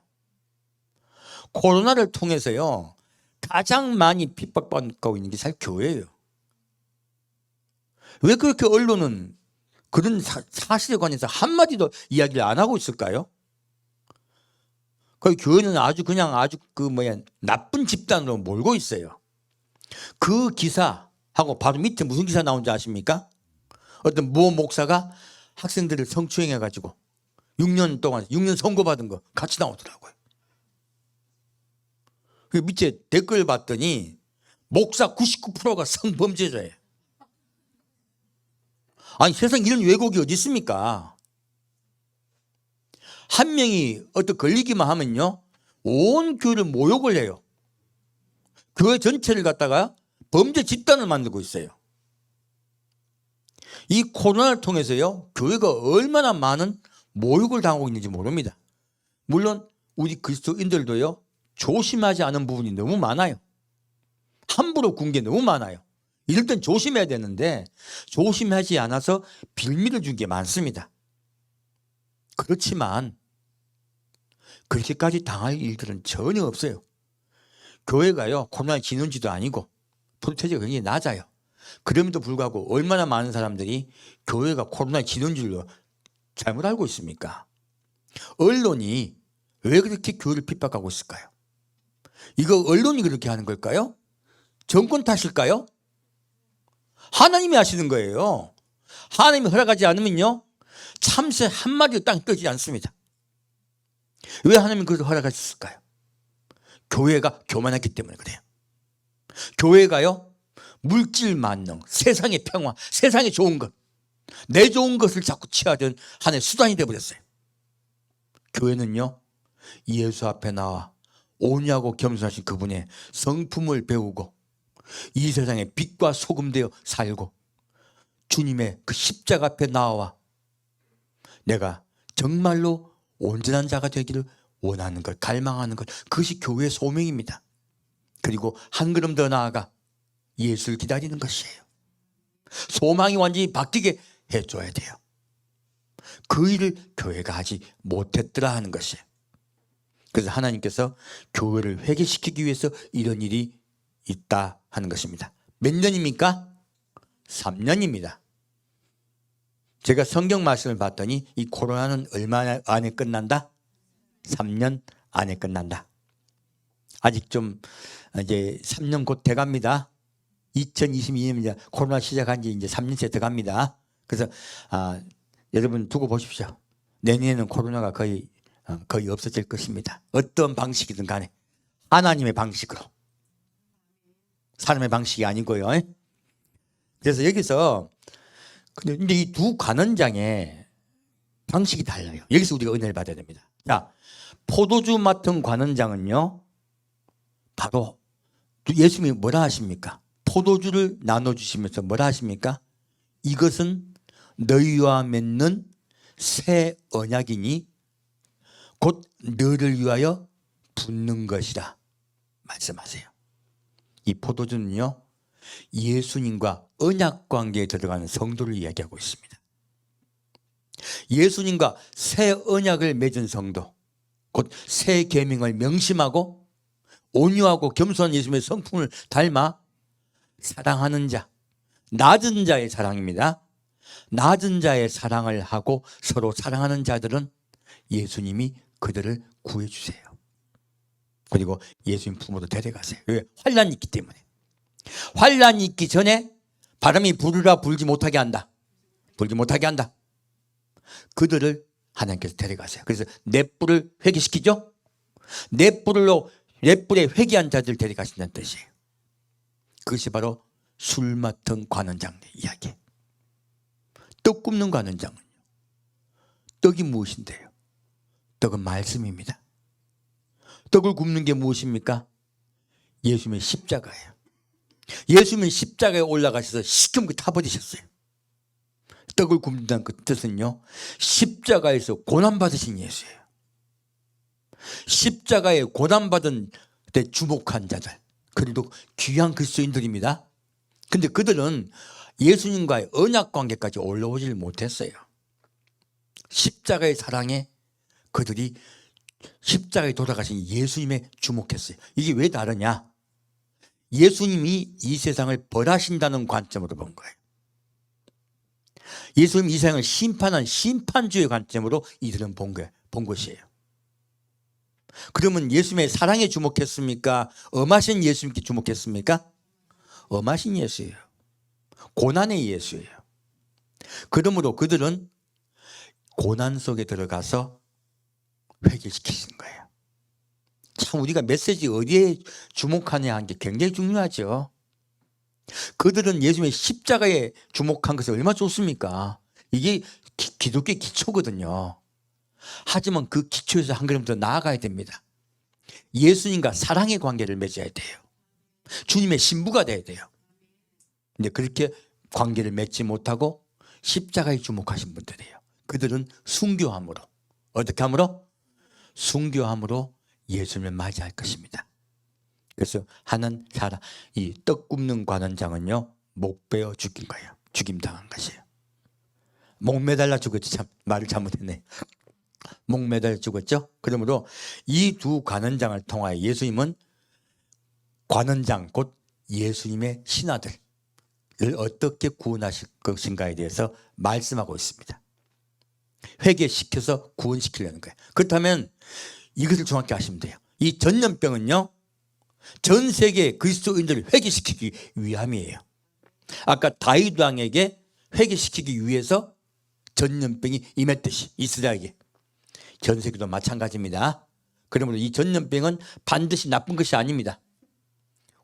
코로나를 통해서요 가장 많이 핍박받고 있는 게 사실 교회예요. 왜 그렇게 언론은 그런 사실에 관해서 한마디도 이야기를 안 하고 있을까요? 그 교회는 아주 나쁜 집단으로 몰고 있어요. 그 기사하고 바로 밑에 무슨 기사 나온지 아십니까? 어떤 모 목사가 학생들을 성추행해 가지고 6년 선고받은 거 같이 나오더라고요. 그 밑에 댓글 봤더니 목사 99%가 성범죄자예요. 아니 세상 이런 왜곡이 어디 있습니까? 한 명이 어떤 걸리기만 하면요, 온 교회를 모욕을 해요. 교회 전체를 갖다가 범죄 집단을 만들고 있어요. 이 코로나를 통해서요, 교회가 얼마나 많은 모욕을 당하고 있는지 모릅니다. 물론 우리 그리스도인들도요, 조심하지 않은 부분이 너무 많아요. 함부로 군 게 너무 많아요. 이럴 땐 조심해야 되는데 조심하지 않아서 빌미를 준 게 많습니다. 그렇지만 그렇게까지 당할 일들은 전혀 없어요. 교회가요, 코로나에 지는지도 아니고 프로테지가 굉장히 낮아요. 그럼에도 불구하고 얼마나 많은 사람들이 교회가 코로나에 지는 줄로 잘못 알고 있습니까? 언론이 왜 그렇게 교회를 핍박하고 있을까요? 이거 언론이 그렇게 하는 걸까요? 정권 탓일까요? 하나님이 하시는 거예요. 하나님이 허락하지 않으면요, 참새 한 마리도 땅에 떠지지 않습니다. 왜 하나님이 그걸 허락하셨을까요? 교회가 교만했기 때문에 그래요. 교회가요, 물질 만능, 세상의 평화, 세상의 좋은 것, 내 좋은 것을 자꾸 취하던 하나의 수단이 되어버렸어요. 교회는요, 예수 앞에 나와 온유하고 겸손하신 그분의 성품을 배우고 이 세상에 빛과 소금 되어 살고 주님의 그 십자가 앞에 나와 내가 정말로 온전한 자가 되기를 원하는 것, 갈망하는 것, 그것이 교회의 소명입니다. 그리고 한 걸음 더 나아가 예수를 기다리는 것이에요. 소망이 완전히 바뀌게 해줘야 돼요. 그 일을 교회가 하지 못했더라 하는 것이에요. 그래서 하나님께서 교회를 회개시키기 위해서 이런 일이 있다 하는 것입니다. 몇 년입니까? 3년입니다. 제가 성경 말씀을 봤더니 이 코로나는 얼마 안에 끝난다? 3년 안에 끝난다. 아직 좀 이제 3년 곧 돼갑니다. 2022년 이제 코로나 시작한 지 이제 3년째 돼갑니다. 그래서 여러분 두고 보십시오. 내년에는 코로나가 거의 없어질 것입니다. 어떤 방식이든 간에 하나님의 방식으로, 사람의 방식이 아니고요. 그래서 여기서 근데 이 두 관원장의 방식이 달라요. 여기서 우리가 은혜를 받아야 됩니다. 자, 포도주 맡은 관원장은요, 바로 예수님이 뭐라 하십니까? 포도주를 나눠주시면서 뭐라 하십니까? 이것은 너희와 맺는 새 언약이니 곧 너를 위하여 붓는 것이라 말씀하세요. 이 포도주는요, 예수님과 언약 관계에 들어가는 성도를 이야기하고 있습니다. 예수님과 새 언약을 맺은 성도, 곧 새 계명을 명심하고 온유하고 겸손한 예수님의 성품을 닮아 사랑하는 자, 낮은 자의 사랑입니다. 낮은 자의 사랑을 하고 서로 사랑하는 자들은 예수님이 그들을 구해주세요. 그리고 예수님 품으로 데려가세요. 왜? 환난이 있기 때문에. 환난이 있기 전에 바람이 부르라 불지 못하게 한다. 불지 못하게 한다. 그들을 하나님께서 데려가세요. 그래서 넷불을 회개시키죠. 넷불에 회개한 자들 데려가신다는 뜻이에요. 그것이 바로 술 맡은 관원장의 이야기. 떡 굽는 관원장은요, 떡이 무엇인데요? 떡은 말씀입니다. 떡을 굽는 게 무엇입니까? 예수님의 십자가예요. 예수님은 십자가에 올라가셔서 시커멓게 타버리셨어요. 떡을 굽는다는 그 뜻은요, 십자가에서 고난받으신 예수예요. 십자가에 고난받은 데 주목한 자들, 그리고 귀한 그리스도인들입니다. 근데 그들은 예수님과의 언약 관계까지 올라오질 못했어요. 십자가의 사랑에 그들이 십자가에 돌아가신 예수님에 주목했어요. 이게 왜 다르냐? 예수님이 이 세상을 벌하신다는 관점으로 본 거예요. 예수님이 이 세상을 심판한 심판주의 관점으로 이들은 본 것이에요. 그러면 예수님의 사랑에 주목했습니까? 엄하신 예수님께 주목했습니까? 엄하신 예수예요. 고난의 예수예요. 그러므로 그들은 고난 속에 들어가서 회개시키신 거예요. 참 우리가 메시지 어디에 주목하냐 하는 게 굉장히 중요하죠. 그들은 예수님의 십자가에 주목한 것이 얼마나 좋습니까? 이게 기독교의 기초거든요. 하지만 그 기초에서 한 걸음 더 나아가야 됩니다. 예수님과 사랑의 관계를 맺어야 돼요. 주님의 신부가 돼야 돼요. 근데 그렇게 관계를 맺지 못하고 십자가에 주목하신 분들이에요. 그들은 순교함으로, 어떻게 함으로? 순교함으로 예수님을 맞이할 것입니다. 그래서 하는 사람, 이 떡 굽는 관원장은요, 목 베어 죽인 거예요. 죽임당한 것이에요. 목 매달라 죽었지. 참 말을 잘못했네. 목 매달려 죽었죠. 그러므로 이 두 관원장을 통하여 예수님은 관원장 곧 예수님의 신하들을 어떻게 구원하실 것인가에 대해서 말씀하고 있습니다. 회개시켜서 구원시키려는 거예요. 그렇다면 이것을 정확히 아시면 돼요. 이 전염병은요, 전 세계 그리스도인들을 회개시키기 위함이에요. 아까 다윗 왕에게 회개시키기 위해서 전염병이 임했듯이 이스라엘에게, 전 세계도 마찬가지입니다. 그러므로 이 전염병은 반드시 나쁜 것이 아닙니다.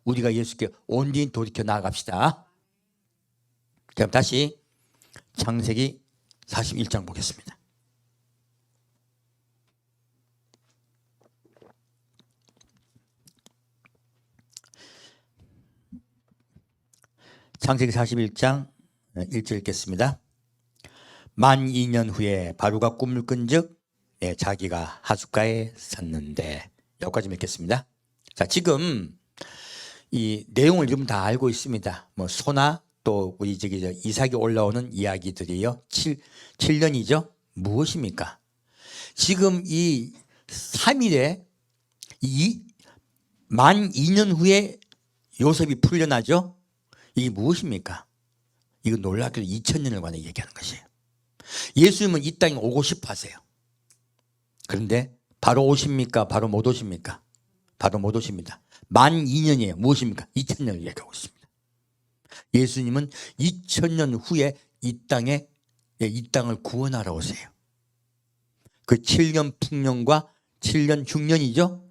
우리가 예수께 온전히 돌이켜 나아갑시다. 그럼 다시 창세기 41장 보겠습니다. 창세기 41장 1절 읽겠습니다. 만 2년 후에 바로가 꿈을 꾼즉 자기가 하숫가에 섰는데, 여기까지 읽겠습니다. 자, 지금 이 내용을 좀 다 알고 있습니다. 뭐 소나 또 우리 이삭이 올라오는 이야기들이요. 7년이죠. 무엇입니까? 지금 이 3일에 만 2년 후에 요셉이 풀려나죠. 이게 무엇입니까? 이거 놀랍게도 2000년을 관해 얘기하는 것이에요. 예수님은 이 땅에 오고 싶어 하세요. 그런데 바로 오십니까? 바로 못 오십니까? 바로 못 오십니다. 만 2년이에요. 무엇입니까? 2000년을 얘기하고 있습니다. 예수님은 2000년 후에 이 땅을 구원하러 오세요. 그 7년 풍년과 7년 흉년이죠.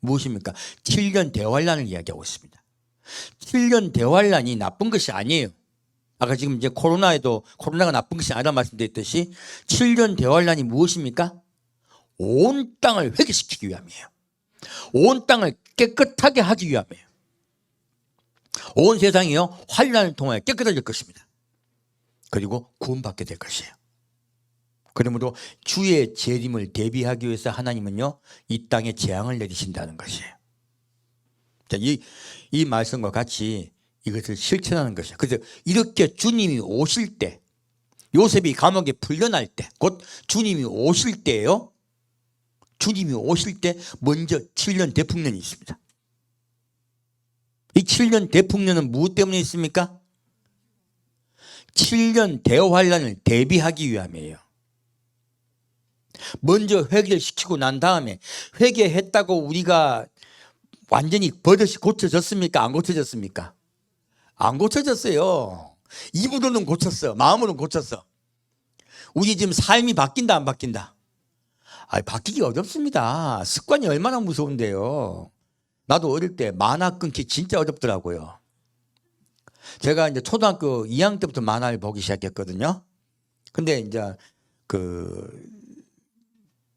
무엇입니까? 7년 대환란을 이야기하고 있습니다. 7년 대환란이 나쁜 것이 아니에요. 아까 지금 이제 코로나가 나쁜 것이 아니라 말씀드렸듯이 7년 대환란이 무엇입니까? 온 땅을 회개시키기 위함이에요. 온 땅을 깨끗하게 하기 위함이에요. 온 세상이요, 환란을 통하여 깨끗해질 것입니다. 그리고 구원받게 될 것이에요. 그러므로 주의 재림을 대비하기 위해서 하나님은요, 이 땅에 재앙을 내리신다는 것이에요. 자, 이 말씀과 같이 이것을 실천하는 것이에요. 그래서 이렇게 주님이 오실 때, 요셉이 감옥에 풀려날 때, 곧 주님이 오실 때예요. 주님이 오실 때 먼저 7년 대풍년이 있습니다. 이 7년 대풍년은 무엇 때문에 있습니까? 7년 대환란을 대비하기 위함이에요. 먼저 회개를 시키고 난 다음에, 회개했다고 우리가 완전히 버릇이 고쳐졌습니까? 안 고쳐졌습니까? 안 고쳐졌어요. 입으로는 고쳤어. 마음으로는 고쳤어. 우리 지금 삶이 바뀐다, 안 바뀐다? 바뀌기 어렵습니다. 습관이 얼마나 무서운데요. 나도 어릴 때 만화 끊기 진짜 어렵더라고요. 제가 이제 초등학교 2학년 때부터 만화를 보기 시작했거든요. 근데 이제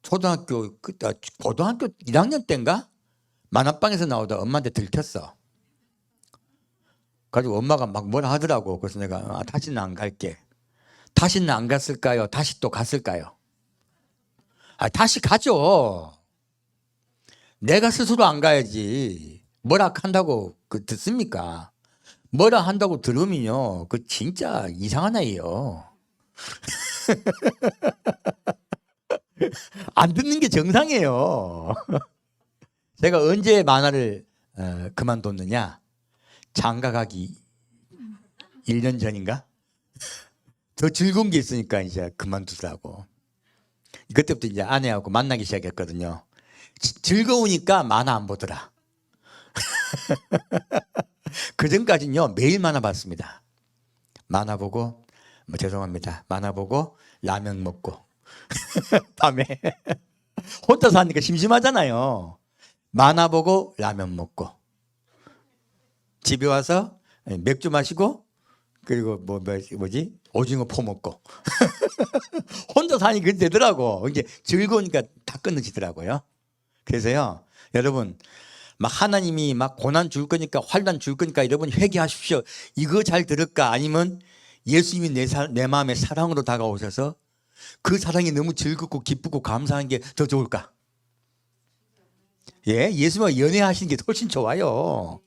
고등학교 1학년 때인가? 만화방에서 나오다 엄마한테 들켰어. 가지고 엄마가 막 뭐라 하더라고. 그래서 내가 다시는 안 갈게. 다시는 안 갔을까요? 다시 또 갔을까요? 다시 가죠. 내가 스스로 안 가야지. 뭐라 한다고 듣습니까? 뭐라 한다고 들으면요, 그 진짜 이상한 아이예요. 안 듣는 게 정상이에요. 제가 언제 만화를 그만뒀느냐? 장가가기 1년 전인가? 더 즐거운 게 있으니까 이제 그만두더라고. 그때부터 이제 아내하고 만나기 시작했거든요. 즐거우니까 만화 안 보더라. 그 전까지는요, 매일 만화 봤습니다. 만화 보고, 죄송합니다. 만화 보고 라면 먹고 밤에 혼자 사니까 심심하잖아요. 만화 보고 라면 먹고 집에 와서 맥주 마시고 그리고 뭐지? 오징어 퍼먹고 혼자 사니 그게 되더라고. 이제 즐거우니까 다 끊어지더라고요. 그래서요, 여러분 막 하나님이 막 고난 줄 거니까 환난 줄 거니까 여러분 회개하십시오. 이거 잘 들을까? 아니면 예수님이 내 마음에 사랑으로 다가오셔서 그 사랑이 너무 즐겁고 기쁘고 감사한 게 더 좋을까? 예, 예수님과 연애하시는 게 훨씬 좋아요.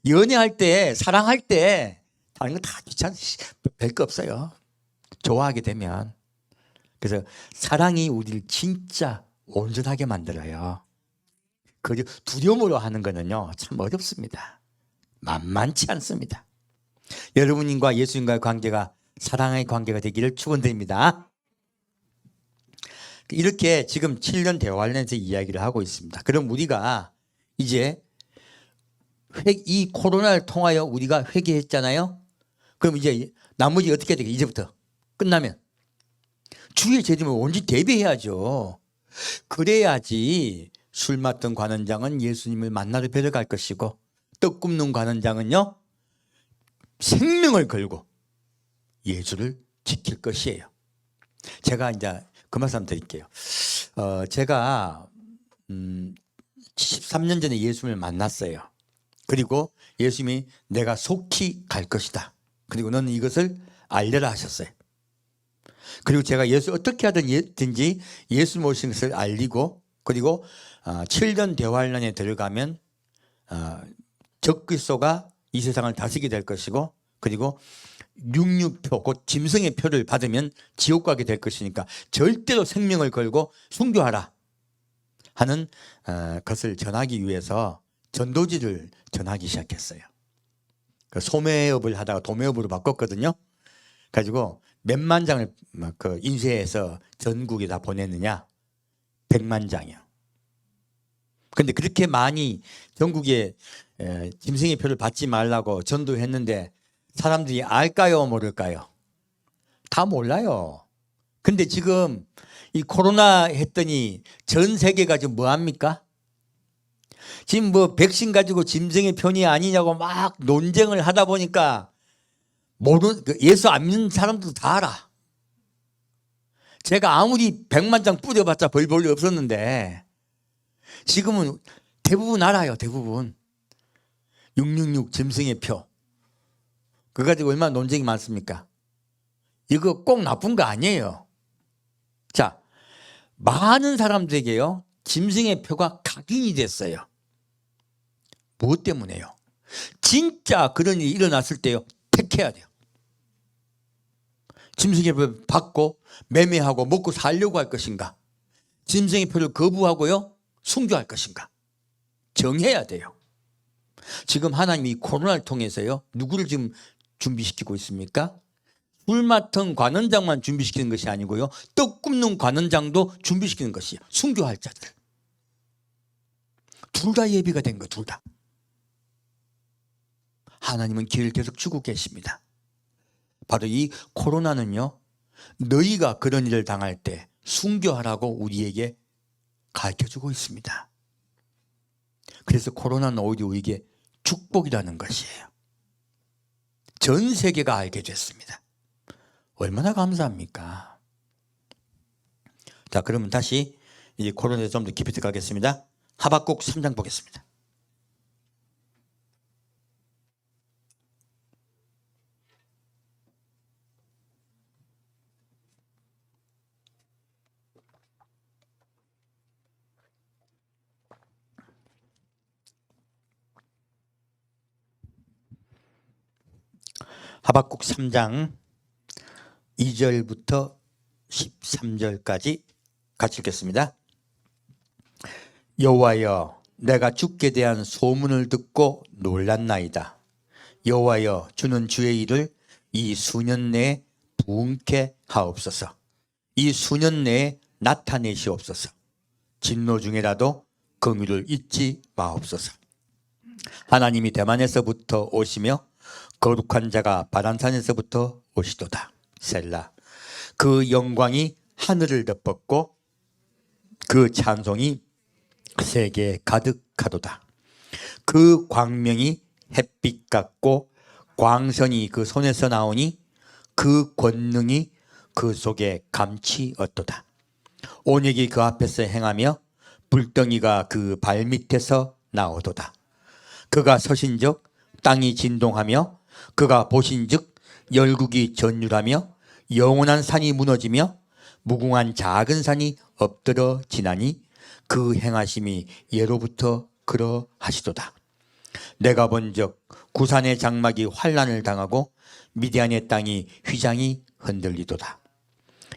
연애할 때, 사랑할 때 다른 거 다 귀찮아. 별거 없어요. 좋아하게 되면. 그래서 사랑이 우리를 진짜 온전하게 만들어요. 그 두려움으로 하는 거는요, 참 어렵습니다. 만만치 않습니다. 여러분과 예수님과의 관계가 사랑의 관계가 되기를 축원드립니다. 이렇게 지금 7년 대화 관련해서 이야기를 하고 있습니다. 그럼 우리가 이제 이 코로나를 통하여 우리가 회개했잖아요. 그럼 이제 나머지 어떻게 해야 되겠어요? 이제부터 끝나면 주의 재림을 온전히 대비해야죠. 그래야지 술 맡던 관원장은 예수님을 만나러 뵈러 갈 것이고, 떡 굽는 관원장은요 생명을 걸고 예수를 지킬 것이에요. 제가 이제 그 말씀 드릴게요. 제가 73년 전에 예수님을 만났어요. 그리고 예수님이 내가 속히 갈 것이다. 그리고 너는 이것을 알려라 하셨어요. 그리고 제가 예수 어떻게 하든지 예수 모신 것을 알리고, 그리고 7년 대환란에 들어가면 적그리스도가 이 세상을 다스리게 될 것이고, 그리고 66표 곧 짐승의 표를 받으면 지옥 가게 될 것이니까 절대로 생명을 걸고 순교하라 하는 것을 전하기 위해서 전도지를 전하기 시작했어요. 그 소매업을 하다가 도매업으로 바꿨거든요. 가지고 몇만 장을 그 인쇄해서 전국에 다 보냈느냐? 100만 장이요. 근데 그렇게 많이 전국에 짐승의 표를 받지 말라고 전도했는데 사람들이 알까요, 모를까요? 다 몰라요. 근데 지금 이 코로나 했더니 전 세계가 지금 뭐 합니까? 지금 뭐 백신 가지고 짐승의 편이 아니냐고 막 논쟁을 하다 보니까 예수 안 믿는 사람들도 다 알아. 제가 아무리 100만 장 뿌려봤자 별 볼일 없었는데 지금은 대부분 알아요. 대부분 666 짐승의 표 그거 가지고 얼마나 논쟁이 많습니까? 이거 꼭 나쁜 거 아니에요. 자, 많은 사람들에게요 짐승의 표가 각인이 됐어요. 무엇 때문에요? 진짜 그런 일이 일어났을 때요 택해야 돼요. 짐승의 표를 받고 매매하고 먹고 살려고 할 것인가? 짐승의 표를 거부하고요 순교할 것인가? 정해야 돼요. 지금 하나님이 코로나를 통해서요 누구를 지금 준비시키고 있습니까? 술 맡은 관원장만 준비시키는 것이 아니고요 떡 굽는 관원장도 준비시키는 것이에요. 순교할 자들 둘 다 예비가 된 거 둘 다. 하나님은 기회를 계속 주고 계십니다. 바로 이 코로나는요 너희가 그런 일을 당할 때 순교하라고 우리에게 가르쳐주고 있습니다. 그래서 코로나는 오히려 우리에게 축복이라는 것이에요. 전 세계가 알게 됐습니다. 얼마나 감사합니까? 자, 그러면 다시 이제 코로나에 좀 더 깊이 들어가겠습니다. 하박국 3장 보겠습니다. 하박국 3장 2절부터 13절까지 같이 읽겠습니다. 여호와여, 내가 주께 대한 소문을 듣고 놀랐나이다. 여호와여, 주는 주의 일을 이 수년 내에 부응케 하옵소서. 이 수년 내에 나타내시옵소서. 진노 중에라도 긍휼을 잊지 마옵소서. 하나님이 대만에서부터 오시며 거룩한 자가 바람산에서부터 오시도다. 셀라. 그 영광이 하늘을 덮었고 그 찬송이 세계에 가득하도다. 그 광명이 햇빛 같고 광선이 그 손에서 나오니 그 권능이 그 속에 감치었도다. 온역이 그 앞에서 행하며 불덩이가 그 발밑에서 나오도다. 그가 서신즉 땅이 진동하며 그가 보신즉 열국이 전율하며 영원한 산이 무너지며 무궁한 작은 산이 엎드러 지나니 그 행하심이 예로부터 그러하시도다. 내가 본즉 구산의 장막이 환난을 당하고 미디안의 땅이 휘장이 흔들리도다.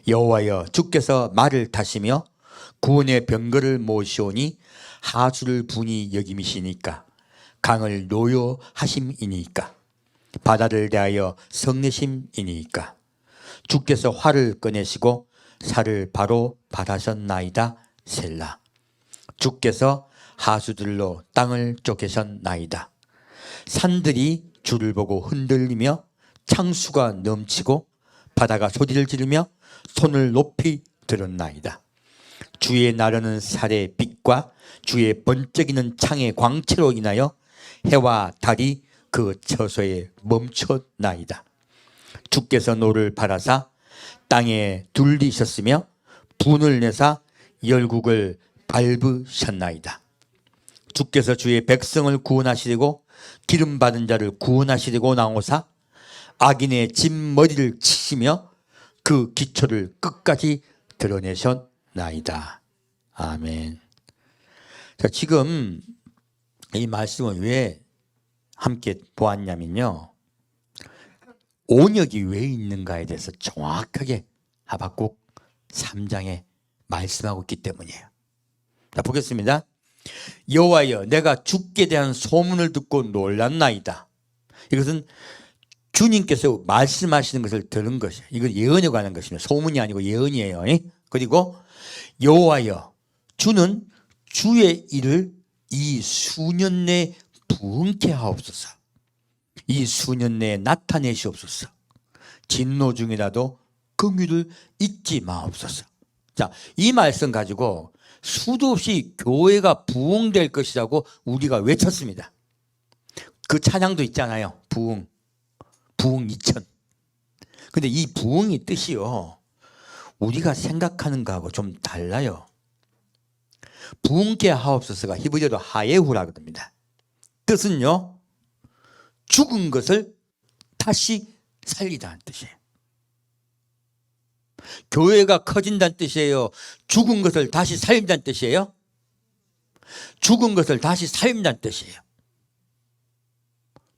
여호와여 주께서 말을 타시며 구원의 병거를 모시오니 하수를 분이 여김이시니까 강을 노여하심이니까 바다를 대하여 성내심이니까 주께서 활을 꺼내시고 살을 바로 받으셨나이다. 셀라. 주께서 하수들로 땅을 쪼개셨나이다. 산들이 주를 보고 흔들리며 창수가 넘치고 바다가 소리를 지르며 손을 높이 들었나이다. 주의 나르는 살의 빛과 주의 번쩍이는 창의 광채로 인하여 해와 달이 그 처소에 멈췄나이다. 주께서 노를 바라사 땅에 둘리셨으며 분을 내사 열국을 밟으셨나이다. 주께서 주의 백성을 구원하시려고 기름 받은 자를 구원하시려고 나오사 악인의 진머리를 치시며 그 기초를 끝까지 드러내셨나이다. 아멘. 자, 지금 이 말씀을 왜 함께 보았냐면요, 온역이 왜 있는가에 대해서 정확하게 하박국 3장에 말씀하고 있기 때문이에요. 자, 보겠습니다. 여호와여 내가 주께 대한 소문을 듣고 놀랐나이다. 이것은 주님께서 말씀하시는 것을 들은 것이에요. 이건 예언에 관한 것입니다. 소문이 아니고 예언이에요. 그리고 여호와여 주는 주의 일을 이 수년 내에 부응케 하옵소서. 이 수년 내에 나타내시옵소서. 진노 중이라도 긍휼을 잊지 마옵소서. 자, 이 말씀 가지고 수도 없이 교회가 부흥될 것이라고 우리가 외쳤습니다. 그 찬양도 있잖아요. 부흥 2000. 근데 이 부흥의 뜻이요, 우리가 생각하는 거하고 좀 달라요. 부흥케 하옵소서가 히브리어로 하예후라고 합니다. 뜻은요, 죽은 것을 다시 살리다는 뜻이에요. 교회가 커진다는 뜻이에요? 죽은 것을 다시 살린다는 뜻이에요? 죽은 것을 다시 살린다는 뜻이에요.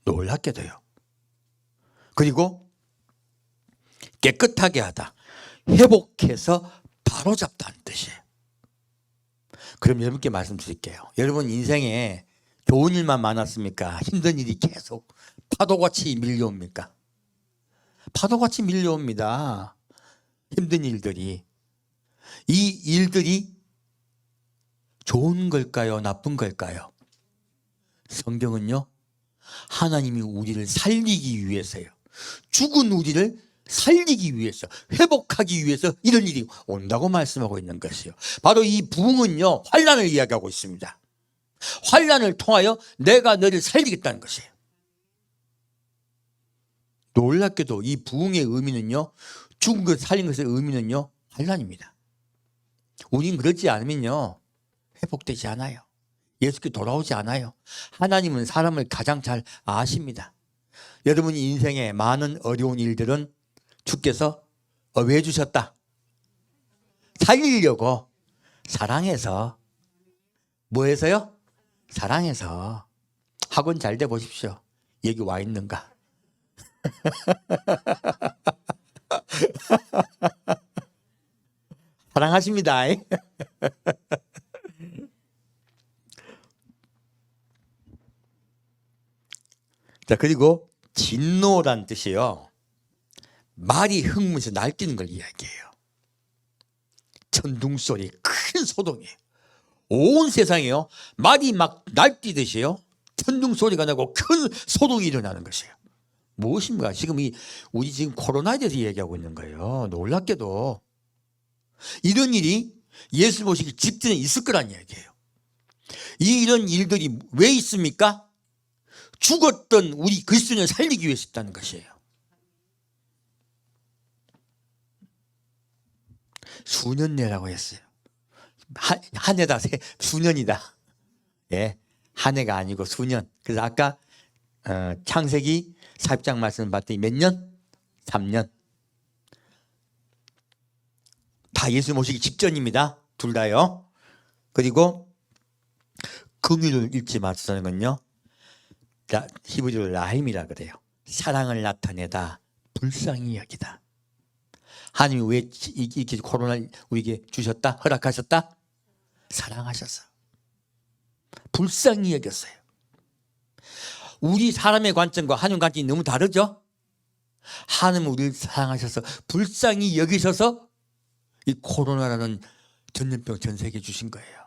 놀랍게도요. 그리고 깨끗하게 하다, 회복해서 바로잡다는 뜻이에요. 그럼 여러분께 말씀드릴게요. 여러분 인생에 좋은 일만 많았습니까? 힘든 일이 계속 파도같이 밀려옵니까? 파도같이 밀려옵니다. 힘든 일들이. 이 일들이 좋은 걸까요? 나쁜 걸까요? 성경은요, 하나님이 우리를 살리기 위해서요, 죽은 우리를 살리기 위해서, 회복하기 위해서 이런 일이 온다고 말씀하고 있는 것이요. 바로 이 부흥은요, 환난을 이야기하고 있습니다. 환난을 통하여 내가 너를 살리겠다는 것이에요. 놀랍게도 이 부흥의 의미는요, 죽은 것 살린 것의 의미는요, 환난입니다. 우린 그렇지 않으면요 회복되지 않아요. 예수께 돌아오지 않아요. 하나님은 사람을 가장 잘 아십니다. 여러분 인생에 많은 어려운 일들은 주께서 왜 주셨다? 살리려고, 사랑해서. 뭐 해서요? 사랑해서. 학원 잘 돼 보십시오. 여기 와 있는가? 사랑하십니다. 자, 그리고 진노란 뜻이요, 말이 흙문에서 날뛰는 걸 이야기해요. 천둥소리, 큰 소동이에요. 온 세상에요, 말이 막 날뛰듯이요, 천둥소리가 나고 큰 소동이 일어나는 것이에요. 무엇입니까? 지금 우리 지금 코로나에 대해서 얘기하고 있는 거예요. 놀랍게도 이런 일이 예수 보시기 직전에 있을 거란 이야기예요. 이런 일들이 왜 있습니까? 죽었던 우리 그리스도인을 살리기 위해서 있다는 것이에요. 수년내라고 했어요. 한 해다, 수년이다. 예, 한 해가 아니고 수년. 그래서 아까 창세기 40장 말씀 봤더니 몇 년? 3년. 다 예수 모시기 직전입니다. 둘 다요. 그리고 긍휼을 잃지 말자는건요, 히브리어로 라힘이라 그래요. 사랑을 나타내다, 불쌍히 여기다. 하나님이 왜 이렇게 코로나를 우리에게 주셨다? 허락하셨다? 사랑하셔서 불쌍히 여겼어요. 우리 사람의 관점과 하나님 관점이 너무 다르죠? 하나님은 우리를 사랑하셔서 불쌍히 여기셔서 이 코로나라는 전염병 전 세계에 주신 거예요.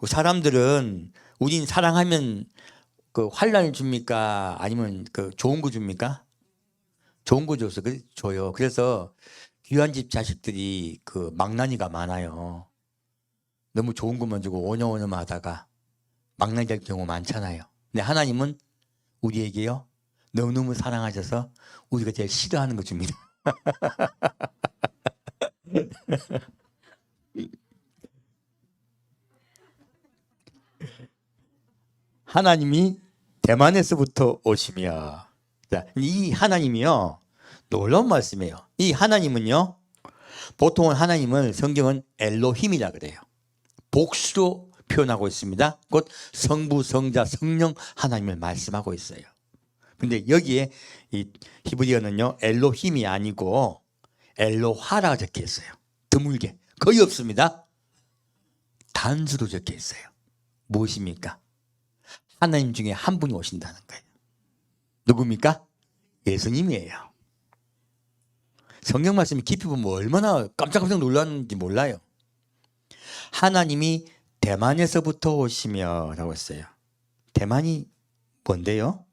사람들은 우린 사랑하면 그 환란을 줍니까? 아니면 그 좋은 거 줍니까? 좋은 거 줘요. 그래서 귀한 집 자식들이 그 망나니가 많아요. 너무 좋은 것만 주고 오냐오냐만 하다가 망나니 될 경우 많잖아요. 근데 하나님은 우리에게요, 너무너무 사랑하셔서 우리가 제일 싫어하는 거 줍니다. 하나님이 대만에서부터 오시며, 이 하나님이요, 놀라운 말씀이에요. 이 하나님은요, 보통은 하나님을 성경은 엘로힘이라 그래요. 복수로 표현하고 있습니다. 곧 성부, 성자, 성령 하나님을 말씀하고 있어요. 근데 여기에 이 히브리어는요, 엘로힘이 아니고 엘로하라 적혀 있어요. 드물게, 거의 없습니다. 단수로 적혀 있어요. 무엇입니까? 하나님 중에 한 분이 오신다는 거예요. 누굽니까? 예수님이에요. 성경 말씀이 깊이 보면 얼마나 깜짝깜짝 놀랐는지 몰라요. 하나님이 대만에서부터 오시며 라고 했어요. 대만이 뭔데요?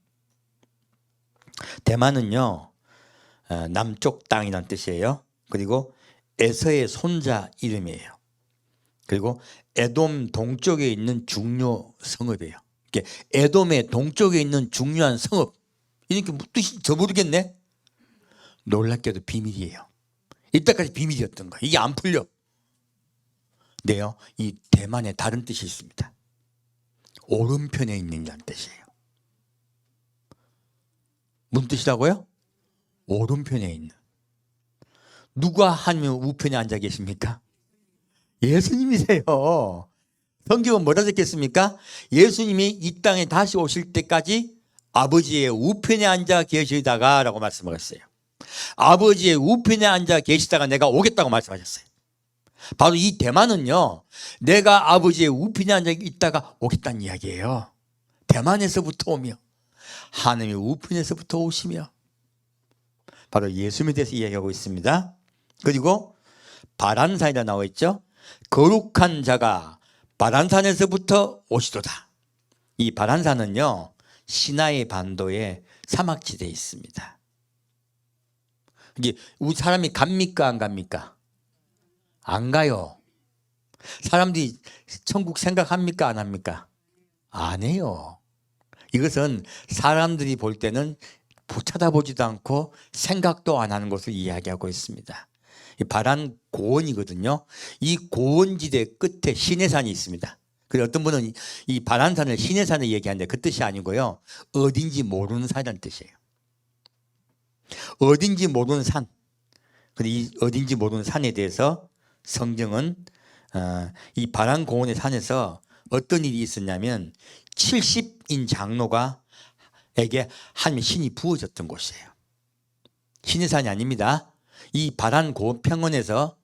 대만은요, 남쪽 땅이라는 뜻이에요. 그리고 에서의 손자 이름이에요. 그리고 에돔 동쪽에 있는 중요 성읍이에요. 에돔의 동쪽에 있는 중요한 성읍. 이렇게 뜻이 저 모르겠네. 놀랍게도 비밀이에요. 이때까지 비밀이었던 거예요. 이게 안 풀려. 네요. 이 대만에 다른 뜻이 있습니다. 오른편에 있는 이라는 뜻이에요. 무슨 뜻이라고요? 오른편에 있는. 누가 하나님 우편에 앉아 계십니까? 예수님이세요. 성경은 뭐라 적혔습니까? 예수님이 이 땅에 다시 오실 때까지 아버지의 우편에 앉아 계시다가 라고 말씀하셨어요. 아버지의 우편에 앉아 계시다가 내가 오겠다고 말씀하셨어요. 바로 이 대만은요, 내가 아버지의 우편에 앉아 있다가 오겠다는 이야기예요. 대만에서부터 오며 하나님의 우편에서부터 오시며, 바로 예수님에 대해서 이야기하고 있습니다. 그리고 바란산이라 나와 있죠. 거룩한 자가 바란산에서부터 오시도다. 이 바란산은요, 시나이 반도의 사막지대에 있습니다. 이게 우리 사람이 갑니까 안 갑니까? 안 가요. 사람들이 천국 생각합니까 안 합니까? 안 해요. 이것은 사람들이 볼 때는 쳐다보지도 않고 생각도 안 하는 것을 이야기하고 있습니다. 이 바란 고원이거든요. 이 고원지대 끝에 시내산이 있습니다. 그래서 어떤 분은 이 바란산을 시내산을 얘기하는데 그 뜻이 아니고요, 어딘지 모르는 산이라는 뜻이에요. 어딘지 모르는 산. 근데 이 어딘지 모르는 산에 대해서 성경은 이 바란 고원의 산에서 어떤 일이 있었냐면 70인 장로가 에게 하나님의 신이 부어졌던 곳이에요. 신의 산이 아닙니다. 이 바란 고원 평원에서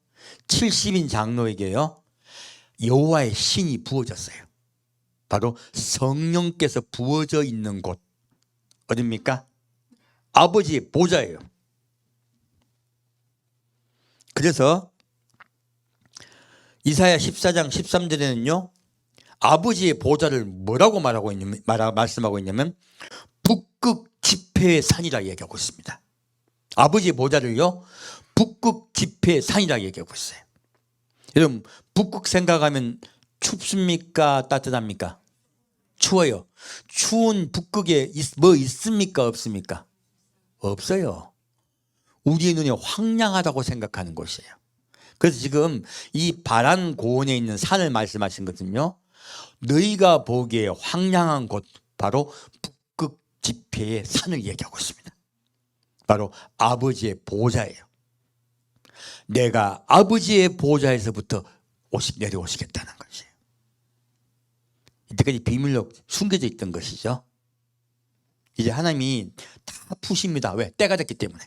70인 장로에게요, 여호와의 신이 부어졌어요. 바로 성령께서 부어져 있는 곳. 어딥니까? 아버지의 보좌예요. 그래서 이사야 14장 13절에는요, 아버지의 보좌를 뭐라고 말씀하고 있냐면 북극 지폐의 산이라 얘기하고 있습니다. 아버지의 보좌를요, 북극 지폐의 산이라 얘기하고 있어요. 여러분, 북극 생각하면 춥습니까? 따뜻합니까? 추워요. 추운 북극에 뭐 있습니까? 없습니까? 없어요. 우리의 눈에 황량하다고 생각하는 곳이에요. 그래서 지금 이 바란 고원에 있는 산을 말씀하신 거거든요. 너희가 보기에 황량한 곳, 바로 북극 지폐의 산을 얘기하고 있습니다. 바로 아버지의 보좌예요. 내가 아버지의 보좌에서부터 내려오시겠다는 것이에요. 이때까지 비밀로 숨겨져 있던 것이죠. 이제 하나님이 다 푸십니다. 왜? 때가 됐기 때문에.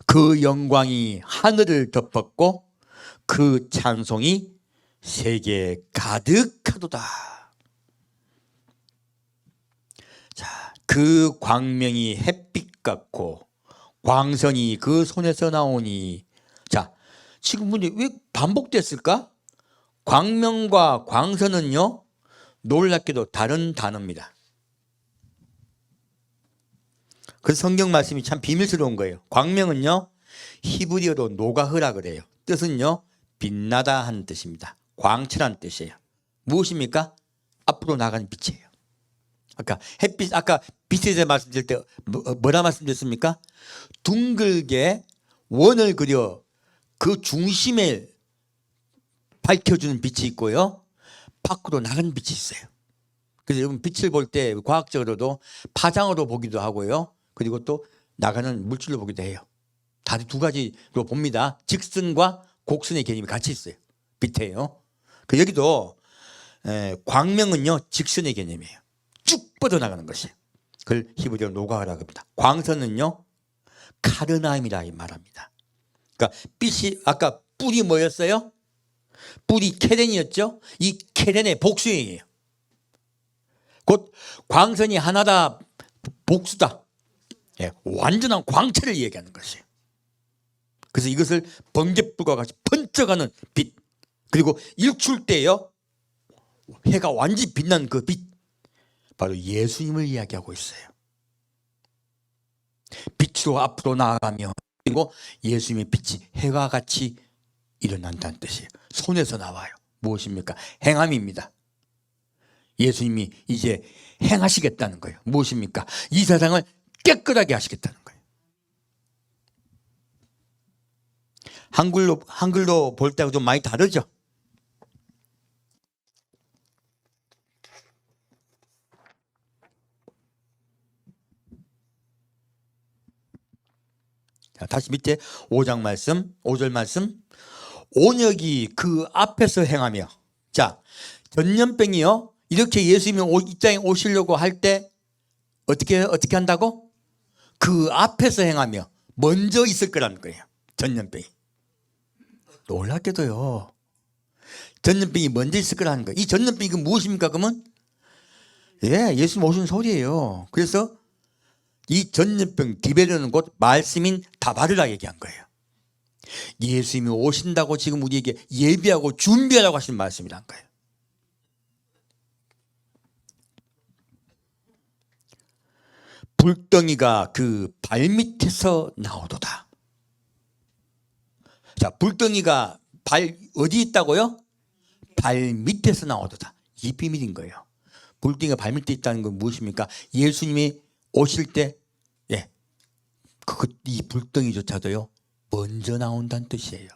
그 영광이 하늘을 덮었고 그 찬송이 세계에 가득하도다. 자, 그 광명이 햇빛 같고 광선이 그 손에서 나오니. 자, 지금 문제 왜 반복됐을까? 광명과 광선은요, 놀랍게도 다른 단어입니다. 그 성경 말씀이 참 비밀스러운 거예요. 광명은요, 히브리어로 노가흐라 그래요. 뜻은요, 빛나다 하는 뜻입니다. 광채라는 뜻이에요. 무엇입니까? 앞으로 나가는 빛이에요. 아까 햇빛, 아까 빛에 대해 말씀드릴 때 뭐라 말씀드렸습니까? 둥글게 원을 그려 그 중심에 밝혀주는 빛이 있고요, 밖으로 나가는 빛이 있어요. 그래서 여러분 빛을 볼 때 과학적으로도 파장으로 보기도 하고요, 그리고 또 나가는 물질로 보기도 해요. 다들 두 가지로 봅니다. 직선과 곡선의 개념이 같이 있어요. 빛에요. 그 여기도 광명은요, 직선의 개념이에요. 쭉 뻗어나가는 것이에요. 그걸 히브리어로 노가라고 합니다. 광선은요, 카르나임이라 말합니다. 그러니까 빛이, 아까 뿔이 뭐였어요? 뿔이 케렌이었죠. 이 케렌의 복수예요. 곧 광선이 하나다, 복수다. 예, 완전한 광채를 얘기하는 것이에요. 그래서 이것을 번갯불과 같이 번쩍하는 빛, 그리고 일출 때요, 해가 완전히 빛나는 그 빛, 바로 예수님을 이야기하고 있어요. 빛으로 앞으로 나아가며, 그리고 예수님의 빛이 해와 같이 일어난다는 뜻이에요. 손에서 나와요. 무엇입니까? 행함입니다. 예수님이 이제 행하시겠다는 거예요. 무엇입니까? 이 세상을 깨끗하게 하시겠다는 거예요. 한글로 볼 때하고 좀 많이 다르죠? 자, 다시 밑에 5장 말씀, 5절 말씀. 온역이 그 앞에서 행하며. 자, 전염병이요, 이렇게 예수님이 이 땅에 오시려고 할 때 어떻게 한다고? 그 앞에서 행하며 먼저 있을 거라는 거예요. 전염병이. 놀랍게도요, 전염병이 먼저 있을 거라는 거예요. 이 전염병이 무엇입니까? 그러면 예수님 오신 소리예요. 그래서 이 전염병 디베르는 곧 말씀인 다바르라 얘기한 거예요. 예수님이 오신다고 지금 우리에게 예비하고 준비하라고 하신 말씀이란 거예요. 불덩이가 그 발밑에서 나오도다. 자, 불덩이가 어디 있다고요? 발밑에서 나오도다. 이 비밀인 거예요. 불덩이가 발밑에 있다는 건 무엇입니까? 예수님이 오실 때, 이 불덩이조차도요, 먼저 나온다는 뜻이에요.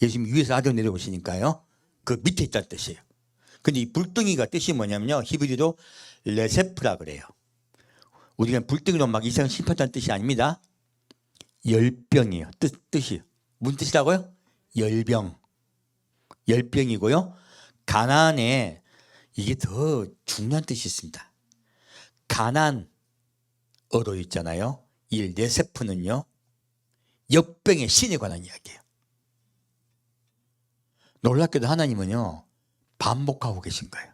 예수님이 위에서 아래로 내려오시니까요, 그 밑에 있다는 뜻이에요. 근데 이 불덩이가 뜻이 뭐냐면요, 히브리로 레세프라 그래요. 우리가 불덩이로 막 이상을 심판한다는 뜻이 아닙니다. 열병이에요. 뜻이요. 무슨 뜻이라고요? 열병. 열병이고요. 가나안에 이게 더 중요한 뜻이 있습니다. 가나안어로 있잖아요. 이 레세프는요, 역병의 신에 관한 이야기예요. 놀랍게도 하나님은요, 반복하고 계신 거예요.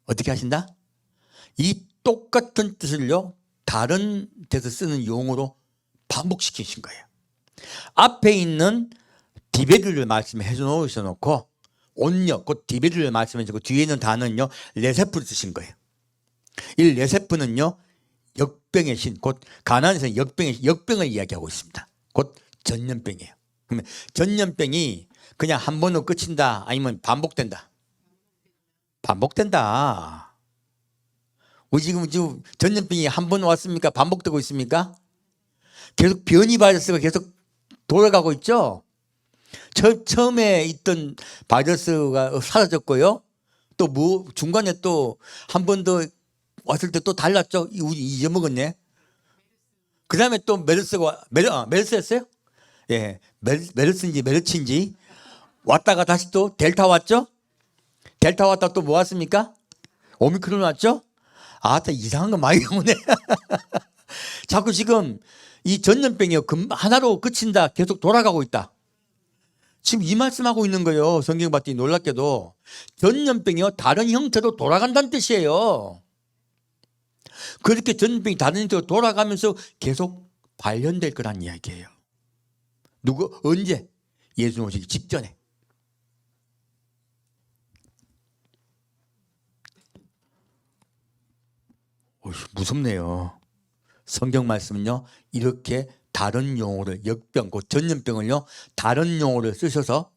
어떻게 하신다? 이 똑같은 뜻을요, 다른 데서 쓰는 용어로 반복시키신 거예요. 앞에 있는 디베르를 말씀해 놓으셔놓고 온역, 곧 디베르를 말씀해 주고 뒤에 있는 단어는요, 레세프를 쓰신 거예요. 이 레세프는요, 역병의 신, 곧 가나안에서 역병을 이야기하고 있습니다. 곧 전염병이에요. 그러면 전염병이 그냥 한 번으로 끝인다? 아니면 반복된다? 반복된다. 우리 지금 전염병이 한 번 왔습니까? 반복되고 있습니까? 계속 변이 바이러스가 계속 돌아가고 있죠. 처음에 있던 바이러스가 사라졌고요. 또 뭐 중간에 또 한 번 더 왔을 때 또 달랐죠. 우리 잊어먹었네. 그 다음에 또 메르스였어요? 예, 메르스인지 메르치인지 왔다가 다시 또 델타 왔죠. 델타 왔다 또 뭐 왔습니까? 오미크론 왔죠. 아, 또 이상한 거 많이 나오네. 자꾸 지금 이 전염병이 하나로 그친다. 계속 돌아가고 있다. 지금 이 말씀하고 있는 거예요. 성경 봤더니 놀랍게도 전염병이요 다른 형태로 돌아간다는 뜻이에요. 그렇게 전염병이 다른 형태로 돌아가면서 계속 발현될 거란 이야기예요. 언제? 예수 오시기 직전에. 무섭네요. 성경 말씀은요 이렇게 다른 용어를 역병, 곧 전염병을요 다른 용어를 쓰셔서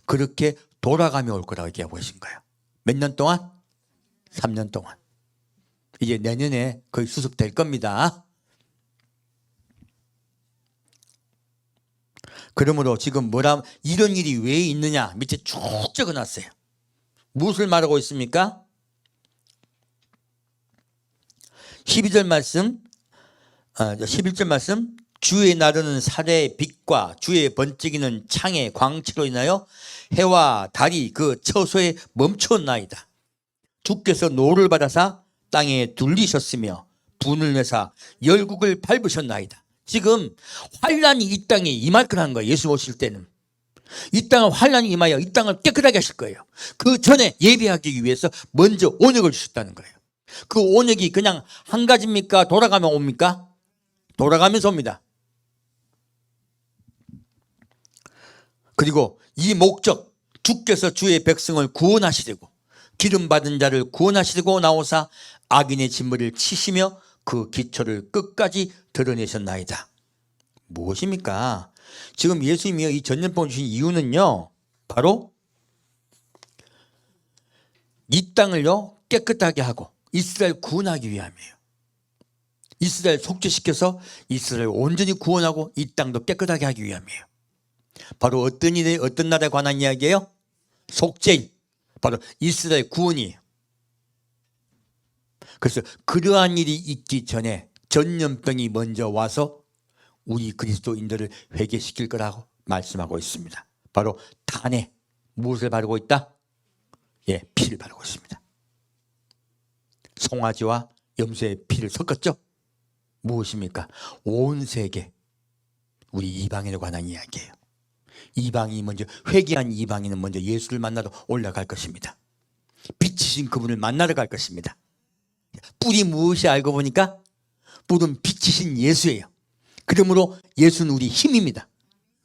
그렇게 돌아가며 올 거라고 얘기하고 계신 거예요. 몇 년 동안? 3년 동안. 이제 내년에 거의 수습될 겁니다. 그러므로 지금 이런 일이 왜 있느냐 밑에 쭉 적어놨어요. 무엇을 말하고 있습니까? 11절 말씀, 11절 말씀. 주의 나르는 살의 빛과 주의 번쩍이는 창의 광채로 인하여 해와 달이 그 처소에 멈췄나이다. 주께서 노를 받아사 땅에 둘리셨으며 분을 내사 열국을 밟으셨나이다. 지금 환란이 이 땅에 임할 거라는 거예요. 예수 오실 때는 이 땅에 환란이 임하여 이 땅을 깨끗하게 하실 거예요. 그 전에 예배하기 위해서 먼저 온역을 주셨다는 거예요. 그 온역이 그냥 한 가지입니까? 돌아가면 옵니까? 돌아가면서 옵니다. 그리고 이 목적, 주께서 주의 백성을 구원하시려고 기름 받은 자를 구원하시려고 나오사 악인의 진물을 치시며 그 기초를 끝까지 드러내셨나이다. 무엇입니까? 지금 예수님이 이 전염병을 주신 이유는요 바로 이 땅을요 깨끗하게 하고 이스라엘 구원하기 위함이에요. 이스라엘 속죄시켜서 이스라엘 온전히 구원하고 이 땅도 깨끗하게 하기 위함이에요. 바로 어떤 나라에 관한 이야기예요? 속죄일. 바로 이스라엘 구원이에요. 그래서 그러한 일이 있기 전에 전염병이 먼저 와서 우리 그리스도인들을 회개시킬 거라고 말씀하고 있습니다. 바로 단에 무엇을 바르고 있다? 예, 피를 바르고 있습니다. 송아지와 염소의 피를 섞었죠. 무엇입니까? 온 세계 우리 이방인에 관한 이야기예요. 이방인이 먼저 회개한 이방인은 먼저 예수를 만나러 올라갈 것입니다. 빛이신 그분을 만나러 갈 것입니다. 뿔이 무엇이 알고 보니까 뿔은 빛이신 예수예요. 그러므로 예수는 우리 힘입니다.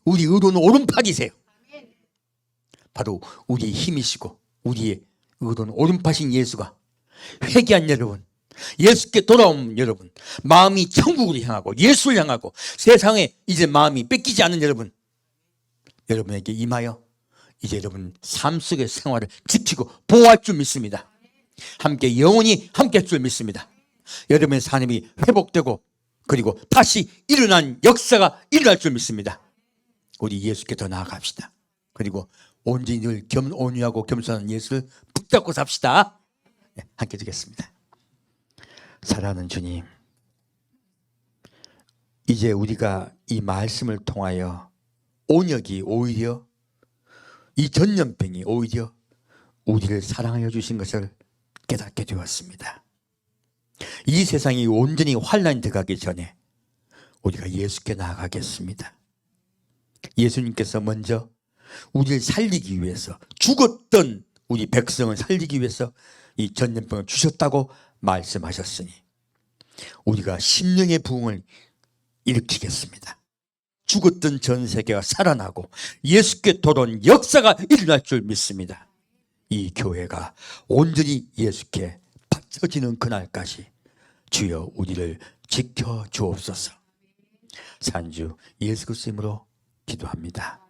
우리 의로는 오른팔이세요. 바로 우리의 힘이시고 우리의 의로는 오른팔이신 예수가 회개한 여러분, 예수께 돌아온 여러분, 마음이 천국으로 향하고 예수를 향하고 세상에 이제 마음이 뺏기지 않은 여러분에게 임하여 이제 여러분 삶 속의 생활을 지키고 보호할 줄 믿습니다. 함께 영원히 함께 할 줄 믿습니다. 여러분의 삶이 회복되고 그리고 다시 일어난 역사가 일어날 줄 믿습니다. 우리 예수께 더 나아갑시다. 그리고 온전히 늘 온유하고 겸손한 예수를 붙잡고 삽시다. 네, 함께 드리겠습니다. 사랑하는 주님, 이제 우리가 이 말씀을 통하여 온역이 오히려 이 전염병이 오히려 우리를 사랑하여 주신 것을 깨닫게 되었습니다. 이 세상이 온전히 환란이 들어가기 전에 우리가 예수께 나아가겠습니다. 예수님께서 먼저 우리를 살리기 위해서 죽었던 우리 백성을 살리기 위해서 이 전염병을 주셨다고 말씀하셨으니 우리가 심령의 부흥을 일으키겠습니다. 죽었던 전 세계가 살아나고 예수께 돌아온 역사가 일어날 줄 믿습니다. 이 교회가 온전히 예수께 바쳐지는 그날까지 주여 우리를 지켜 주옵소서. 산주 예수 그리스도 이름으로 기도합니다.